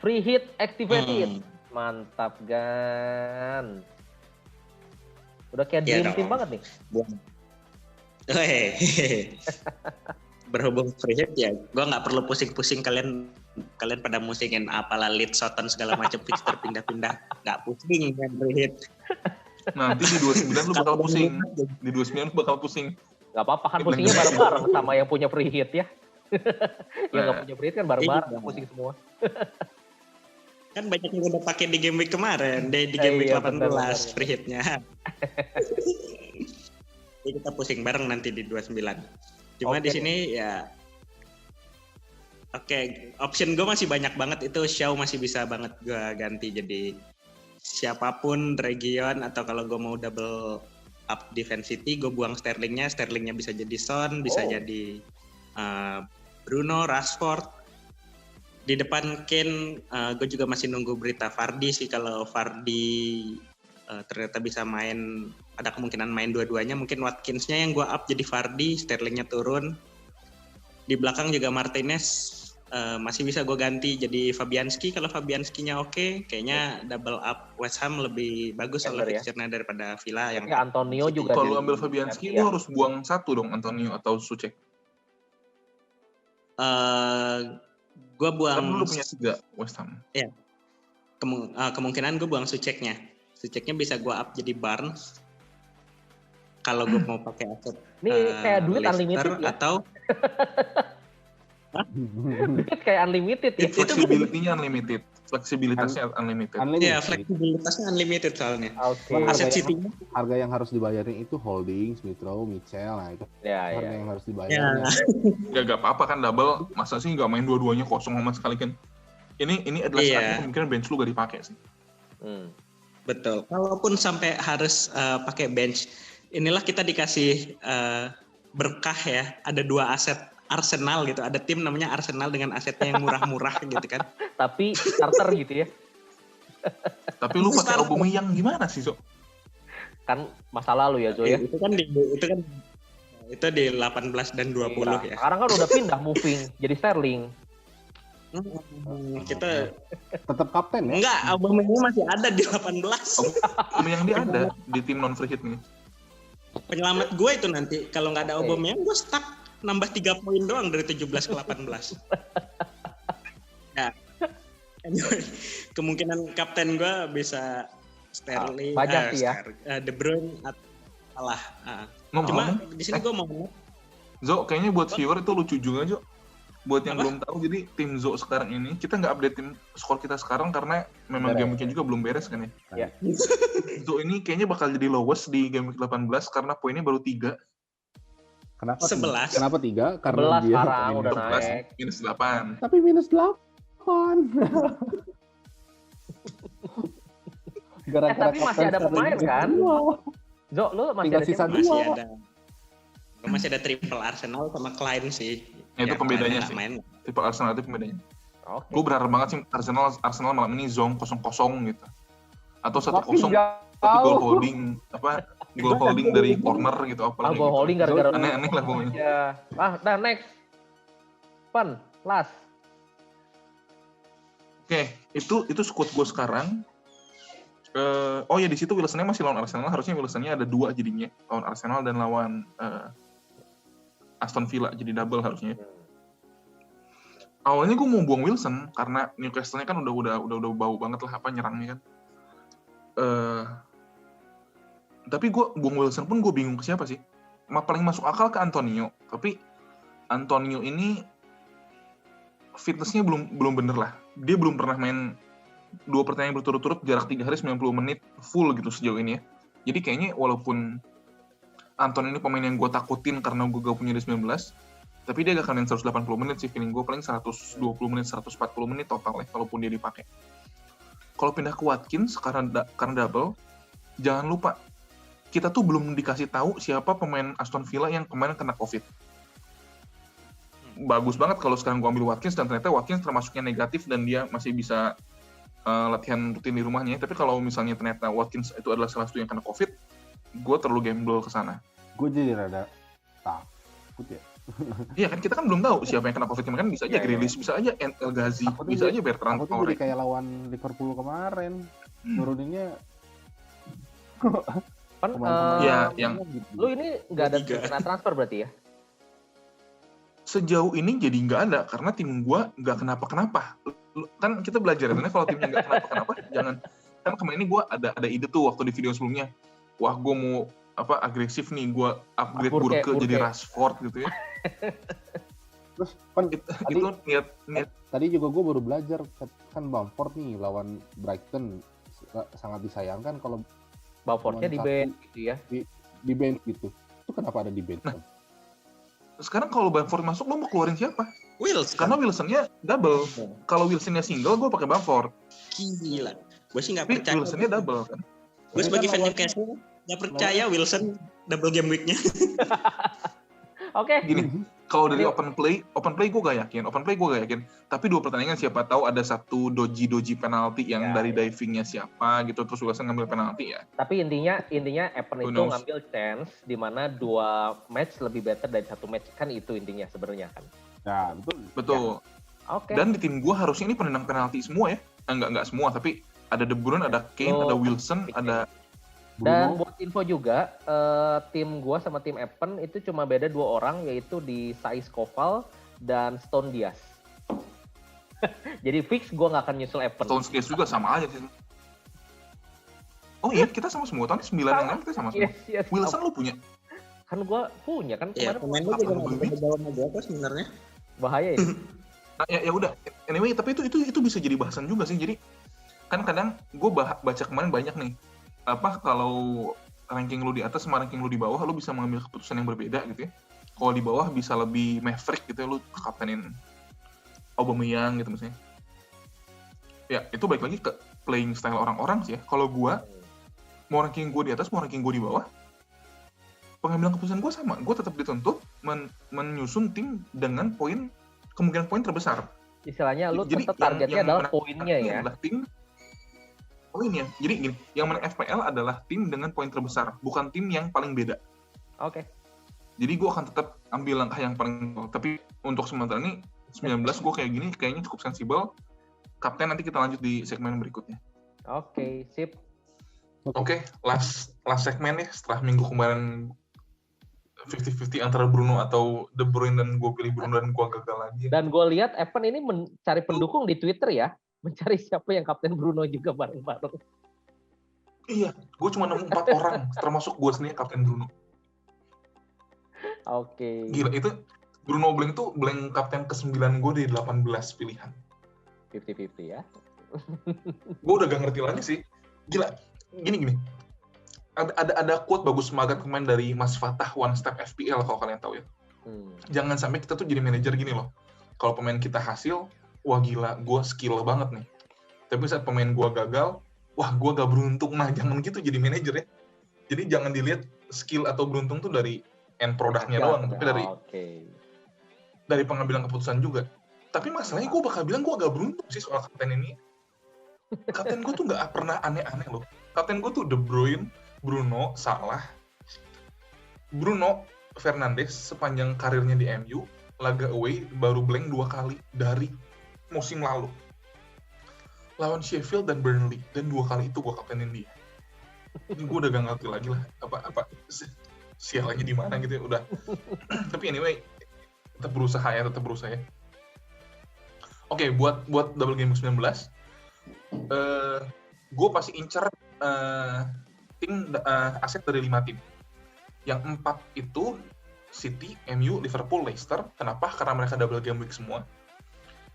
Free hit activated. Mantap Gan. Udah kayak dream team banget nih. Berhubung free hit ya, gue nggak perlu pusing-pusing kalian pada musingin apalah lead shotan segala macam fixture pindah-pindah, nggak pusing kan free hit. Nanti di 29 lu bakal pusing. Di 29 lu bakal pusing. Gak apa-apa kan pusingnya bareng-bareng sama yang punya free hit ya. Yang nggak punya free hit kan bareng-bareng pusing semua. Kan banyak yang udah pakai di game week kemarin, di game week 18 benar. Free hitnya. Jadi kita pusing bareng nanti di 29. Cuma di sini ya option gue masih banyak banget, itu Xiao masih bisa banget gue ganti jadi siapapun region, atau kalau gue mau double up defensity gue buang Sterlingnya bisa jadi Son, bisa jadi Bruno, Rashford. Di depan Kane gue juga masih nunggu berita Vardy sih, kalau Vardy ternyata bisa main, ada kemungkinan main dua-duanya, mungkin Watkins-nya yang gue up jadi Vardy, Sterlingnya turun. Di belakang juga Martinez masih bisa gue ganti jadi Fabianski, kalau Fabianski-nya oke, kayaknya double up West Ham lebih bagus soal fixture-nya daripada Villa yang Antonio juga. Kalau ambil Fabianski lu harus buang satu dong, Antonio atau Soucek. Gue buang. Kan lu punya 3 West Ham. Iya. Kemungkinan gue buang Souceknya bisa gue up jadi Barnes. Kalau gue mau pakai aset. Ini kayak duit unlimited ya? Atau duit kayak unlimited ya? Flexibility-nya unlimited. Fleksibilitasnya unlimited. Iya, fleksibilitasnya unlimited soalnya. Aset City-nya. Harga yang harus dibayarin itu Holding, Smith Rowe, Mitchell, nah itu harga yang harus dibayarin. Ya gak apa-apa kan double, masa sih gak main dua-duanya kosong sama sekali kan. Ini adalah saatnya kemungkinan bench lu gak dipakai sih. Betul. Kalaupun sampai harus pakai bench, inilah kita dikasih berkah ya. Ada 2 aset Arsenal gitu. Ada tim namanya Arsenal dengan asetnya yang murah-murah gitu kan. Tapi starter gitu ya. Tapi lu pakai Aubameyang gimana sih, Zo? Kan masa lalu ya, Zo ya. Itu di 18 dan 20 ya. Sekarang kan udah pindah moving jadi Sterling. Kita tetap kapten ya? Enggak, Aubameyang masih ada di 18. Aubameyang dia ada di tim non free hit nih. Penyelamat gue itu nanti kalau nggak ada Aubameyang gue stuck nambah 3 poin doang dari 17 ke 18. Ya. Anyway, kemungkinan kapten gue bisa Sterling, banyak sih ya. De Bruyne salah. Cuma di sini gue mau Zo, kayaknya buat viewer itu lucu juga, Zo. Buat yang belum tahu, jadi tim Zo sekarang ini, kita nggak update tim skor kita sekarang karena memang game week juga belum beres kan ya. Zo ini kayaknya bakal jadi lowest di game week 18 karena poinnya baru 3. Kenapa 11? Kenapa 3? Karena 11 dia sekarang udah naik. Minus 8. Tapi minus 8. Tapi masih ada pemain kan? Zo, lu masih ada sisa 2. Masih ada triple Arsenal sama Klein sih. Itu pembedanya sih. Triple Arsenal itu pembedanya. Okay. Gue berharap banget sih Arsenal malam ini zong 0-0 gitu. Atau 1-0 gol holding gol holding dari corner gitu apa gol holding gara-gara aneh lah pokoknya. Ya. Next. Last. Oke, itu squad gue sekarang. Di situ Wilson-nya masih lawan Arsenal, harusnya Wilson-nya ada 2 jadinya, lawan Arsenal dan lawan Aston Villa, jadi double harusnya. Awalnya gue mau buang Wilson karena Newcastle-nya kan udah bau banget lah nyerangnya kan. Tapi gue buang Wilson pun gue bingung ke siapa sih. Paling masuk akal ke Antonio, tapi Antonio ini fitnessnya belum bener lah. Dia belum pernah main 2 pertandingan berturut-turut jarak 3 hari 90 menit full gitu sejauh ini ya. Jadi kayaknya walaupun Antonio ini pemain yang gue takutin karena gue gak punya di 19, tapi dia gak akan main 180 menit sih, feeling gue paling 120 menit, 140 menit total ya, kalaupun dia dipakai. Kalau pindah ke Watkins karena double, jangan lupa, kita tuh belum dikasih tahu siapa pemain Aston Villa yang kemarin kena COVID. Bagus banget kalau sekarang gue ambil Watkins, dan ternyata Watkins termasuknya negatif dan dia masih bisa latihan rutin di rumahnya. Tapi kalau misalnya ternyata Watkins itu adalah salah satu yang kena COVID, gue terlalu gamble ke sana. Gue jadi rada takut ya. Iya kan kita kan belum tahu siapa yang kena COVID kemarin, kan bisa aja Iya, Grealish, bisa aja El Ghazi, Takutnya bisa dia- aja Bertrand Aku tuh Traore. jadi kayak lawan Liverpool kemarin. Nuruninnya Kan pemain-pemain Iya, yang yang- gitu. lu ini nggak ada Tiga. kena transfer berarti ya? Sejauh ini jadi nggak ada karena tim gua nggak kenapa-kenapa. Kan kita belajar ya, kalau timnya nggak kenapa-kenapa jangan, kan kemarin ini gua ada ide tuh waktu di video sebelumnya. Wah, gua mau agresif nih, gua upgrade Burke jadi Rashford gitu ya. Terus kan Itu niat tadi juga gue baru belajar kan Bamford nih lawan Brighton sangat disayangkan kalau Bamfordnya di bench gitu ya. di bench gitu. Itu kenapa ada di bench? Nah, sekarang kalau Bamford masuk lo mau keluarin siapa? Wilson. Karena Wilsonnya double. Kalau Wilsonnya single, gue pakai Bamford. Gila. Gue sih nggak Tapi percaya. Wilsonnya double kan. Gue sebagai Kan fan lawan- Newcastle nggak percaya Wilson double game week-nya. Oke. Gini, kalau dari Ini- open play gue gak yakin. Tapi 2 pertandingan siapa tahu ada satu doji penalti yang Ya, dari ya. divingnya siapa gitu, terus Wilson ngambil penalti ya. Tapi intinya Epen Who itu knows? ngambil chance di mana 2 match lebih better dari 1 match, kan itu intinya sebenarnya kan. Nah, betul. Betul. Oke. Dan di tim gue harusnya ini penendang penalti semua ya. Enggak semua, tapi ada De Bruyne, ada Kane, Oh, ada Wilson, ada Dan Bruno, buat info juga, tim gua sama tim Epen itu cuma beda 2 orang, yaitu di Saiz Koval dan Stone Dias. Jadi fix gua nggak akan nyusul Epen. Stone Dias juga sama aja sih. Oh iya, kita sama semua. Tahun 9 yang lalu kita sama semua. Yes. Wilson lu punya? Kan gua punya kan Iya, kemarin. pemain lu juga nggak bisa jawab aja kok sebenarnya. Bahaya ini. Nah, ya udah. Anyway, tapi itu bisa jadi bahasan juga sih. Jadi kan kadang gue baca kemarin banyak nih. Kalau ranking lu di atas sama ranking lu di bawah, lu bisa mengambil keputusan yang berbeda gitu ya. Kalau di bawah bisa lebih maverick gitu ya, lu kaptenin Aubameyang gitu misalnya. Ya, itu balik lagi ke playing style orang-orang sih ya. Kalau gue, mau ranking gue di atas, mau ranking gue di bawah, pengambilan keputusan gue sama. Gue tetap dituntut menyusun tim dengan kemungkinan poin terbesar. Istilahnya lu Jadi tetap targetnya adalah menang poinnya ya. adalah tim poinnya. Jadi gini, yang menang FPL adalah tim dengan poin terbesar, bukan tim yang paling beda. Oke. Jadi gue akan tetap ambil langkah yang paling, tapi untuk sementara ini 19 gue kayak gini kayaknya cukup sensibel. Kapten nanti kita lanjut di segmen berikutnya. Oke, sip. Oke, last segmen nih setelah minggu kemarin 50-50 antara Bruno atau De Bruyne dan gue pilih Bruno dan gue gagal lagi. Dan gue lihat Epen ini mencari pendukung di Twitter ya. Mencari siapa yang Kapten Bruno juga bareng-bareng. Iya, gue cuma nemu 4 orang, termasuk gue sendiri Kapten Bruno. Oke. Gila, itu Bruno Blank tuh blank kapten ke-9 gue dari 18 pilihan. 50-50 ya. Gue udah gak ngerti lagi sih. Gila, gini. Ada quote bagus banget kemarin dari Mas Fatah One Step FPL kalau kalian tahu ya. Jangan sampai kita tuh jadi manajer gini loh. Kalau pemain kita hasil, wah gila, gue skill banget nih. Tapi saat pemain gue gagal, wah gue gak beruntung. Nah, jangan gitu jadi manajer ya. Jadi jangan dilihat skill atau beruntung tuh dari end produknya doang, tapi dari pengambilan keputusan juga. Tapi masalahnya gue bakal bilang gue agak beruntung sih soal kapten ini. Kapten gue tuh gak pernah aneh-aneh loh. Kapten gue tuh De Bruyne, Bruno, Salah. Bruno Fernandes sepanjang karirnya di MU, laga away baru blank 2 kali dari musim lalu. Lawan Sheffield dan Burnley, dan 2 kali itu gue kaptenin dia. Ini gue udah gak ngerti lagi lah, apa sialannya di mana gitu ya, udah. Tapi anyway, tetap berusaha ya. Oke, buat double game 19, gue pasti incer tim aset dari 5 tim. Yang 4 itu City, MU, Liverpool, Leicester. Kenapa? Karena mereka double game week semua.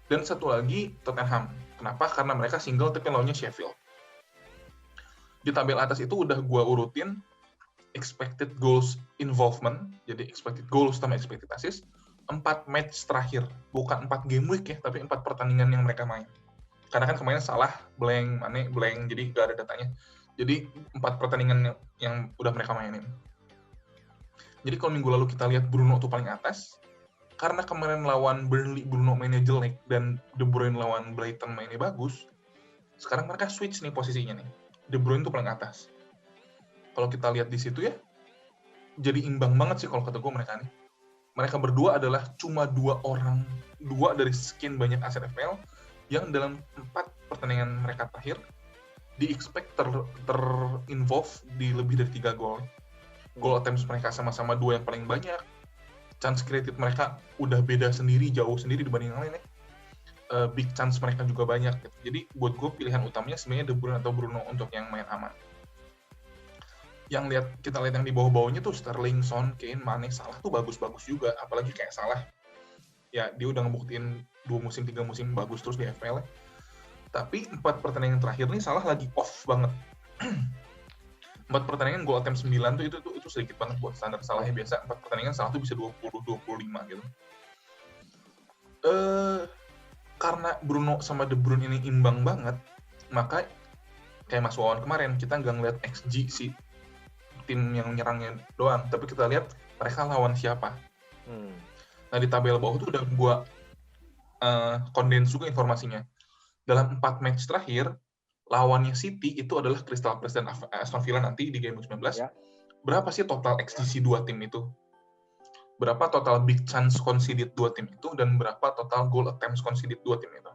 Dan satu lagi Tottenham. Kenapa? Karena mereka single tapi lawannya Sheffield. Di tabel atas itu udah gue urutin expected goals involvement, jadi expected goals sama expected assist, 4 match terakhir, bukan 4 game week ya, tapi 4 pertandingan yang mereka main. Karena kan kemarin Salah blank, Mane blank, jadi gak ada datanya. Jadi 4 pertandingan yang udah mereka mainin. Jadi kalau minggu lalu kita lihat Bruno tuh paling atas, karena kemarin lawan Burnley Bruno mainnya jelek dan De Bruyne lawan Brighton mainnya bagus, sekarang mereka switch nih posisinya nih. De Bruyne tuh paling atas. Kalau kita lihat di situ ya, jadi imbang banget sih kalau kata gue mereka nih. mereka berdua adalah cuma dua dari sekian banyak aset FPL yang dalam 4 pertandingan mereka terakhir di-expect ter-involve di lebih dari 3 gol. Goal attempts mereka sama-sama 2 yang paling banyak. Chance created mereka udah beda sendiri, jauh sendiri dibanding yang lain ya. Big chance mereka juga banyak gitu. Jadi buat gue pilihan utamanya sebenarnya De Bruyne atau Bruno untuk yang main aman. Kita lihat yang di bawah-bawahnya tuh Sterling, Son, Kane, Mane, Salah tuh bagus-bagus juga. Apalagi kayak Salah. Ya dia udah ngebuktiin 2 musim 3 musim bagus terus di FPL ya. Tapi 4 pertandingan terakhir nih Salah lagi off banget. 4 pertandingan goal attempt 9 tuh itu sedikit banget buat standar Salahnya. Biasa 4 pertandingan Salah tuh bisa 20-25 gitu. Karena Bruno sama De Bruyne ini imbang banget, maka kayak Mas Wawan kemarin, kita nggak ngeliat XG si tim yang nyerangnya doang, tapi kita lihat mereka lawan siapa. Nah di tabel bawah tuh udah gue kondens juga informasinya. Dalam 4 match terakhir, lawannya City itu adalah Crystal Palace dan Aston Villa nanti di game 19. Ya. Berapa sih total XG 2 tim itu? Berapa total big chance conceded 2 tim itu? Dan berapa total goal attempts conceded 2 tim itu?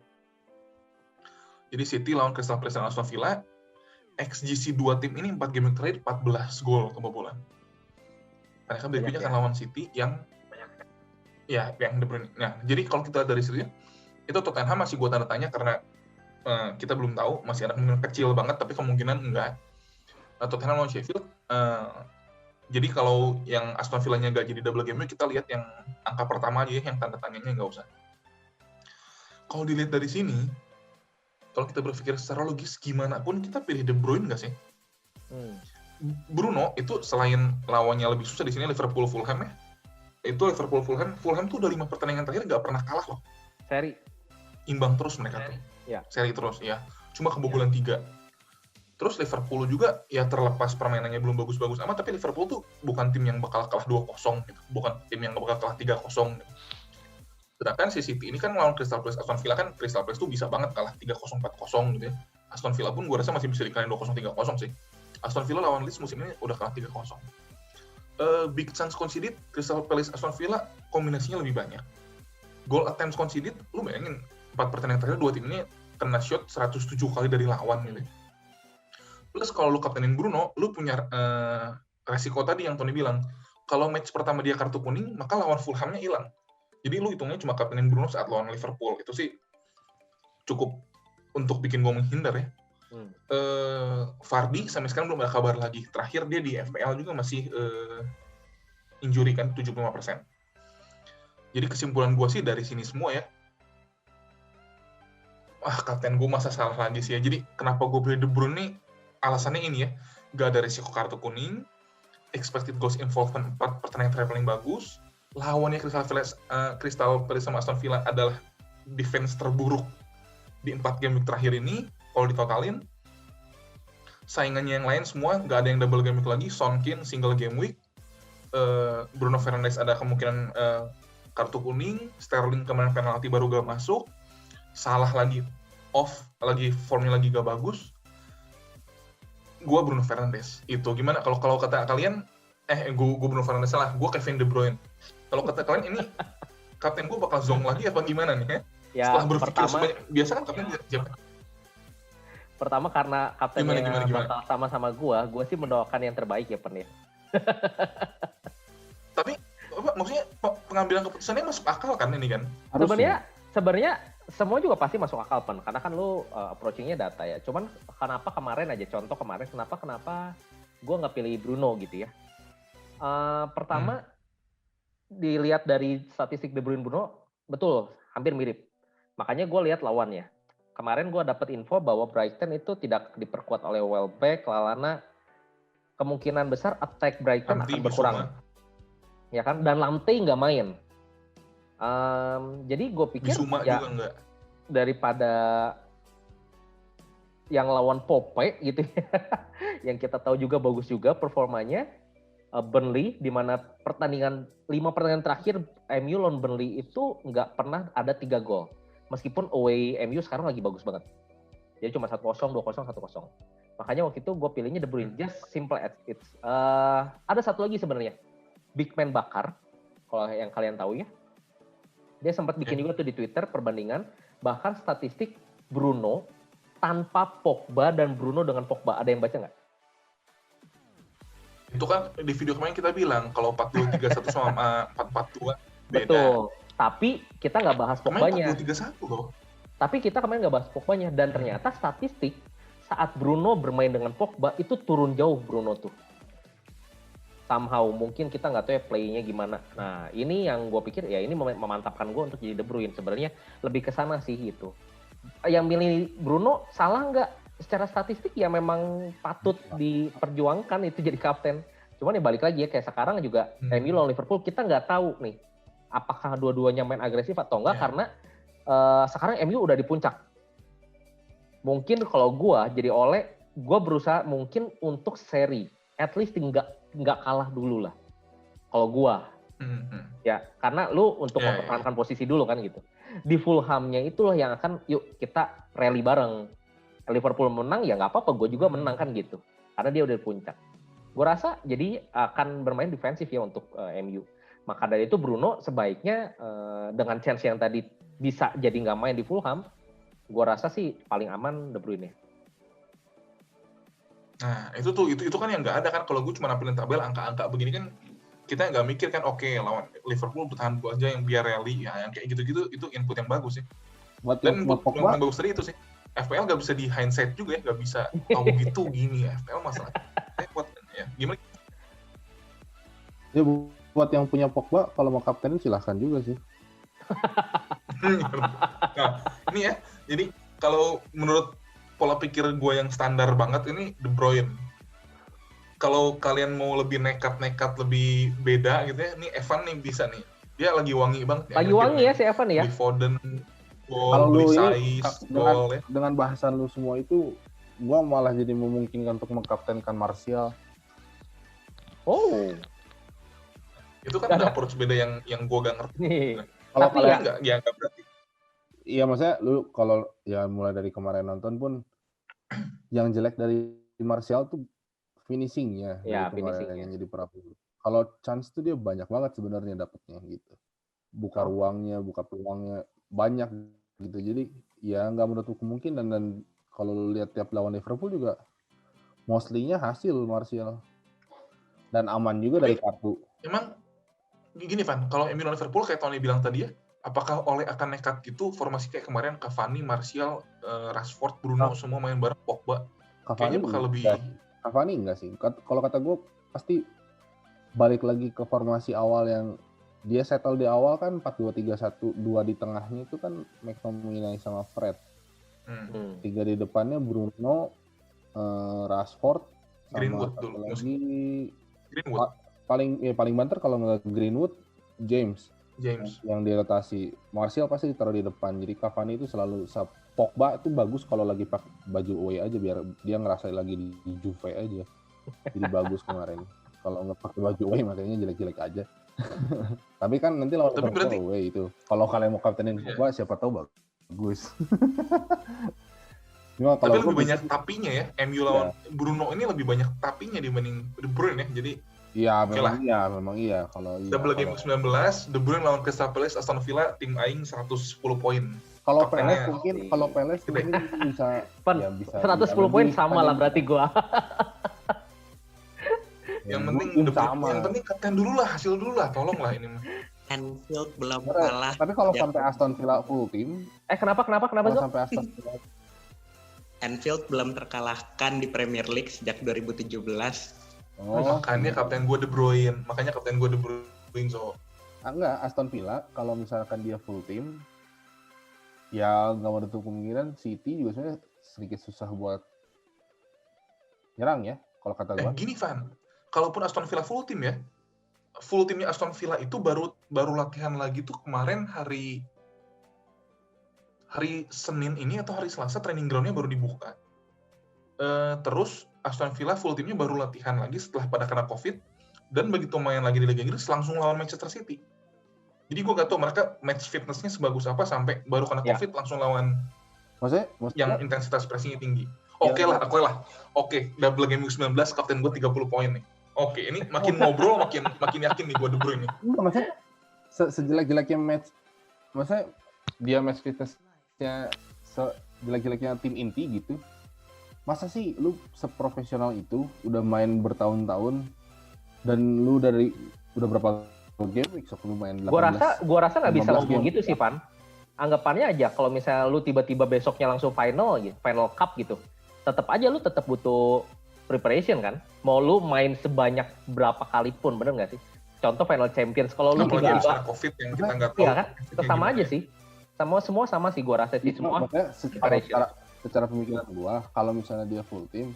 Jadi City lawan Crystal Palace dan Aston Villa, XGC 2 tim ini 4 game terakhir 14 gol kebobolan. Mereka berikutnya akan lawan City yang De Bruyne. Nah, jadi kalau kita dari situ itu Tottenham masih gue tanda tanya karena kita belum tahu, masih ada kemungkinan kecil banget, tapi kemungkinan enggak. Tottenham lawan Sheffield, jadi kalau yang Aston Villa-nya nggak jadi double game, kita lihat yang angka pertama aja yang tanda tanyanya nggak usah. Kalau dilihat dari sini, kalau kita berpikir secara logis, gimana pun kita pilih De Bruyne nggak sih? Bruno itu selain lawannya lebih susah di sini Liverpool-Fulham ya, itu Liverpool-Fulham tuh udah 5 pertandingan terakhir nggak pernah kalah loh. Seri. Imbang terus mereka tuh. Ya. Seri terus ya. Cuma kebobolan 3. Terus Liverpool juga ya terlepas permainannya belum bagus-bagus amat, tapi Liverpool tuh bukan tim yang bakal kalah 2-0 gitu. Bukan tim yang bakal kalah 3-0 gitu. Sedangkan si City ini kan lawan Crystal Palace, Aston Villa kan Crystal Palace tuh bisa banget kalah 3-0, 4-0 gitu ya. Aston Villa pun gue rasa masih bisa dikalahin 2-0, 3-0 sih. Aston Villa lawan Leeds musim ini udah kalah 3-0. Big chance conceded, Crystal Palace, Aston Villa kombinasinya lebih banyak. Goal attempts conceded, lu bayangin 4 pertandingan terakhir 2 tim ini kena shot 107 kali dari lawan gitu. Plus kalau lu kaptenin Bruno, lu punya resiko tadi yang Tony bilang. Kalau match pertama dia kartu kuning, maka lawan Fulham-nya hilang. Jadi lu hitungnya cuma kaptenin Bruno saat lawan Liverpool. Itu sih cukup untuk bikin gue menghindar ya. Vardy sampai sekarang belum ada kabar lagi. Terakhir dia di FPL juga masih injury kan 75%. Jadi kesimpulan gue sih dari sini semua ya. Kapten gue masa salah lagi sih ya. Jadi kenapa gue pilih De Bruyne nih? Alasannya ini ya, gak ada risiko kartu kuning, expected goals involvement 4 pertandingan terakhir paling bagus, lawannya Crystal Palace sama Aston Villa adalah defense terburuk di 4 game week terakhir ini. Kalau ditotalin, saingannya yang lain semua gak ada yang double game week lagi. Son, Kane single game week, Bruno Fernandes ada kemungkinan kartu kuning, Sterling kemarin penalti baru gak masuk, Salah lagi off, lagi formnya lagi gak bagus. Gue Bruno Fernandes. Itu gimana kalau kata kalian gue Bruno Fernandes salah, gue Kevin De Bruyne. Kalau kata kalian ini kapten gue bakal zong lagi apa gimana nih ya? Setelah berpikir biasa kan kapten siapa? Pertama karena kaptennya bakal sama-sama gue sih mendoakan yang terbaik ya Pen ya. Tapi maksudnya pengambilan keputusannya masuk akal kan ini kan? Sebenarnya semua juga pasti masuk akal Pen, karena kan lu approaching-nya data ya. Cuman kenapa kemarin kenapa gue nggak pilih Bruno gitu ya? Pertama dilihat dari statistik De Bruyne Bruno, betul hampir mirip. Makanya gue lihat lawannya. Kemarin gue dapat info bahwa Brighton itu tidak diperkuat oleh Welbeck, Lallana. Kemungkinan besar attack Brighton akan berkurang. Ya kan? Dan Lamptey nggak main. Jadi gue pikir ya daripada yang lawan Pope gitu ya, yang kita tahu juga bagus juga performanya, Burnley di mana 5 pertandingan terakhir MU lawan Burnley itu nggak pernah ada 3 gol. Meskipun away MU sekarang lagi bagus banget. Jadi cuma 1-0, 2-0, 1-0. Makanya waktu itu gue pilihnya De Bruyne, just simple as it's. Ada satu lagi sebenarnya, big man bakar. kalau yang kalian tahu ya. Dia sempat bikin juga tuh di Twitter perbandingan, bahkan statistik Bruno tanpa Pogba dan Bruno dengan Pogba. Ada yang baca nggak? Itu kan di video kemarin kita bilang kalau 4-2-3-1 sama 4-4-2 beda. Betul. Tapi kita nggak bahas Pogbanya. Kemarin 4-2-3-1 loh. Tapi kita kemarin nggak bahas Pogbanya. Dan ternyata statistik saat Bruno bermain dengan Pogba itu turun jauh Bruno tuh. Somehow mungkin kita nggak tahu ya play-nya gimana. Nah ini yang gue pikir ya ini memantapkan gue untuk jadi De Bruyne. Sebenarnya lebih ke sana sih gitu. Yang milih Bruno salah nggak? Secara statistik ya memang patut diperjuangkan itu jadi kapten. Cuman ya balik lagi ya kayak sekarang juga MU lawan Liverpool kita nggak tahu nih apakah dua-duanya main agresif atau enggak karena sekarang MU udah di puncak. Mungkin kalau gue jadi Ole, gue berusaha mungkin untuk seri, at least nggak kalah dulu lah. Kalau gue, ya karena lu untuk mempertahankan posisi dulu kan gitu. Di Fulhamnya itulah yang akan yuk kita rally bareng. Liverpool menang ya nggak apa-apa, gue juga menang kan gitu. Karena dia udah di puncak. Gue rasa jadi akan bermain defensif ya untuk MU. Maka dari itu Bruno sebaiknya dengan chance yang tadi bisa jadi nggak main di Fulham, gue rasa sih paling aman De Bruyne. Nah itu kan yang nggak ada kan. Kalau gue cuma nampilin tabel angka-angka begini kan kita nggak mikir kan oke, lawan Liverpool bertahan gue aja yang biar rally ya, yang kayak gitu-gitu itu input yang bagus sih. Dan yang bagus tadi itu sih. FPL nggak bisa di hindsight juga ya, nggak bisa tahu gitu gini FPL masalah. Ya, gimana? Ya buat yang punya Pogba kalau mau kaptenin silahkan juga sih. Nah ini ya, jadi kalau menurut pola pikir gue yang standar banget ini De Bruyne. Kalau kalian mau lebih nekat lebih beda gitu ya, nih Evan nih bisa nih. Dia lagi wangi banget. Lagi wangi ya si Evan ya. Di Foden. Kalau lu ini dengan bahasan lu semua itu, gua malah jadi memungkinkan untuk mengkaptenkan Martial. Oh, itu kan ada approach beda yang gua gak ngerti. Kalau kalian nggak berarti. Iya maksudnya lu kalau ya mulai dari kemarin nonton pun, yang jelek dari Martial tuh finishingnya. Ya finishingnya. Yang jadi perapu. Kalau chance tuh dia banyak banget sebenarnya dapetnya gitu. Buka ruangnya, buka peluangnya banyak gitu. Jadi ya nggak menutup kemungkinan, dan kalau lu lihat tiap lawan Liverpool juga mostly-nya hasil Martial. Dan aman juga dari kartu. Emang gini Van, kalau MU lawan Liverpool kayak Tony bilang tadi ya, apakah Ole akan nekat gitu formasi kayak kemarin Cavani, Martial, Rashford, Bruno semua main bareng Pogba? Kayaknya bakal lebih Cavani enggak sih. Kalau kata gue pasti balik lagi ke formasi awal yang dia settle di awal kan 4-2-3-1, 2 di tengahnya itu kan McTominay sama Fred. 3 di depannya Bruno, Rashford, sama Greenwood satu dulu. lagi Greenwood. paling banter kalau nggak Greenwood, James yang dirotasi. Martial pasti ditaruh di depan. Jadi Cavani itu selalu Pogba itu bagus kalau lagi pakai baju away aja biar dia ngerasain lagi di Juve aja. Jadi bagus kemarin. Kalau nggak pakai baju away makanya jelek-jelek aja. Tapi kan nanti lawan Liverpool away itu. Kalau kalian mau kaptenin Pogba siapa tahu bagus. Tapi lebih banyak tapinya ya. MU lawan Bruno ini lebih banyak tapinya dibanding De Bruyne ya. Jadi memang iya. Kalau double game 19, De Bruyne lawan Crystal Palace, Aston Villa, tim aing 110 poin. Kalau Palace mungkin bisa 110 poin sama lah berarti gua. Yang penting kapten dulu lah, hasil dulu lah, tolong lah ini mah. Anfield belum kalah. Tapi kalau sampai Aston Villa full tim, kenapa Zul? Sampai Aston Villa Anfield belum terkalahkan di Premier League sejak 2017. Makanya kapten gue De Bruyne. So. Enggak, Aston Villa kalau misalkan dia full tim, ya nggak menutup kemungkinan City juga sebenarnya sedikit susah buat nyerang ya, kalau kata gue. Gini Van, kalaupun Aston Villa full tim ya, full timnya Aston Villa itu baru latihan lagi tuh kemarin hari Senin ini atau hari Selasa, training ground-nya baru dibuka. Terus Aston Villa full timnya baru latihan lagi setelah pada kena COVID, dan begitu main lagi di Liga Inggris langsung lawan Manchester City. Jadi gue gak tahu mereka match fitness-nya sebagus apa sampai baru kena COVID langsung lawan yang intensitas pressing-nya tinggi. Oke, double game week 19 kapten gue 30 poin nih. Oke, ini makin ngobrol makin yakin nih gue De Bruyne nih. sejelek-jeleknya match, maksudnya dia match fitnessnya sejelek-jeleknya tim inti gitu, masa sih lu seprofesional itu udah main bertahun-tahun dan lu udah berapa game week sok lu main 18. Gua rasa nggak bisa 15 ngomong game. gitu sih, Pan. Anggapannya aja kalau misalnya lu tiba-tiba besoknya langsung final gitu, final cup gitu. Tetap aja lu tetap butuh preparation kan. Mau lu main sebanyak berapa kali pun, bener nggak sih? Contoh final champions kalau lu Apalagi tiba-tiba ada COVID yang kita nggak tahu. iya kan? Sama aja sih. Semua sama sih gua rasa sih Itu semua. makanya preparation. secara pemikiran gua, kalau misalnya dia full team,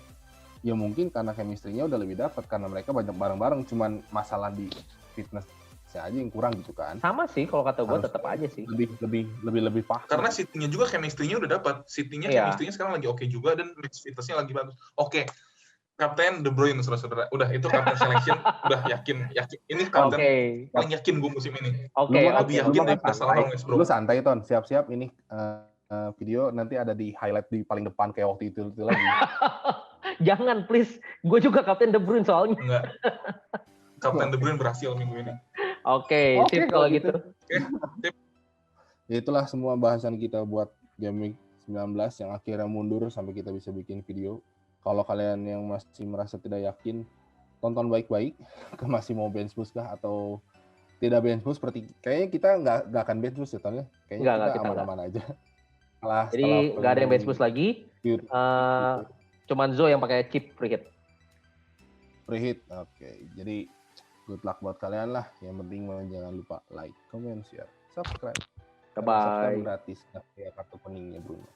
ya mungkin karena chemistry-nya udah lebih dapat karena mereka banyak bareng-bareng, cuman masalah di fitness aja yang kurang gitu kan. Sama sih kalau kata gua Harus tetap aja sih. lebih paham. Karena City-nya juga chemistry-nya udah dapat. City-nya Iya. chemistry-nya sekarang lagi oke juga dan match fitness-nya lagi bagus. Oke. Kapten De Bruyne, saudara-saudara. Udah, itu kapten selection. Udah yakin. Ini kapten Oke. paling yakin gue musim ini. Oke. Lebih yakin daripada Salah Gomez, bro. Lu santai, Ton. Siap-siap ini video nanti ada di highlight di paling depan kayak waktu itu lagi. Jangan please. Gue juga kapten De Bruyne soalnya. Enggak. Kapten De Bruyne berhasil minggu ini. Oke, sip kalau gitu. Ya itulah semua bahasan kita buat Game Week 19 yang akhirnya mundur sampai kita bisa bikin video. Kalau kalian yang masih merasa tidak yakin, tonton baik-baik. Masih mau bench boost kah atau tidak bench boost? Seperti kayaknya kita nggak akan bench boost ya, Ton ya. Kayaknya kita aman-aman aja. Jadi nggak ada yang bench boost lagi. Cuman Zo yang pakai chip free hit. Free hit, oke. Jadi good luck buat kalian lah. Yang penting jangan lupa like, comment, share, subscribe. Bye-bye. Subscribe gratis, nggak kayak kartu kuningnya Bruno.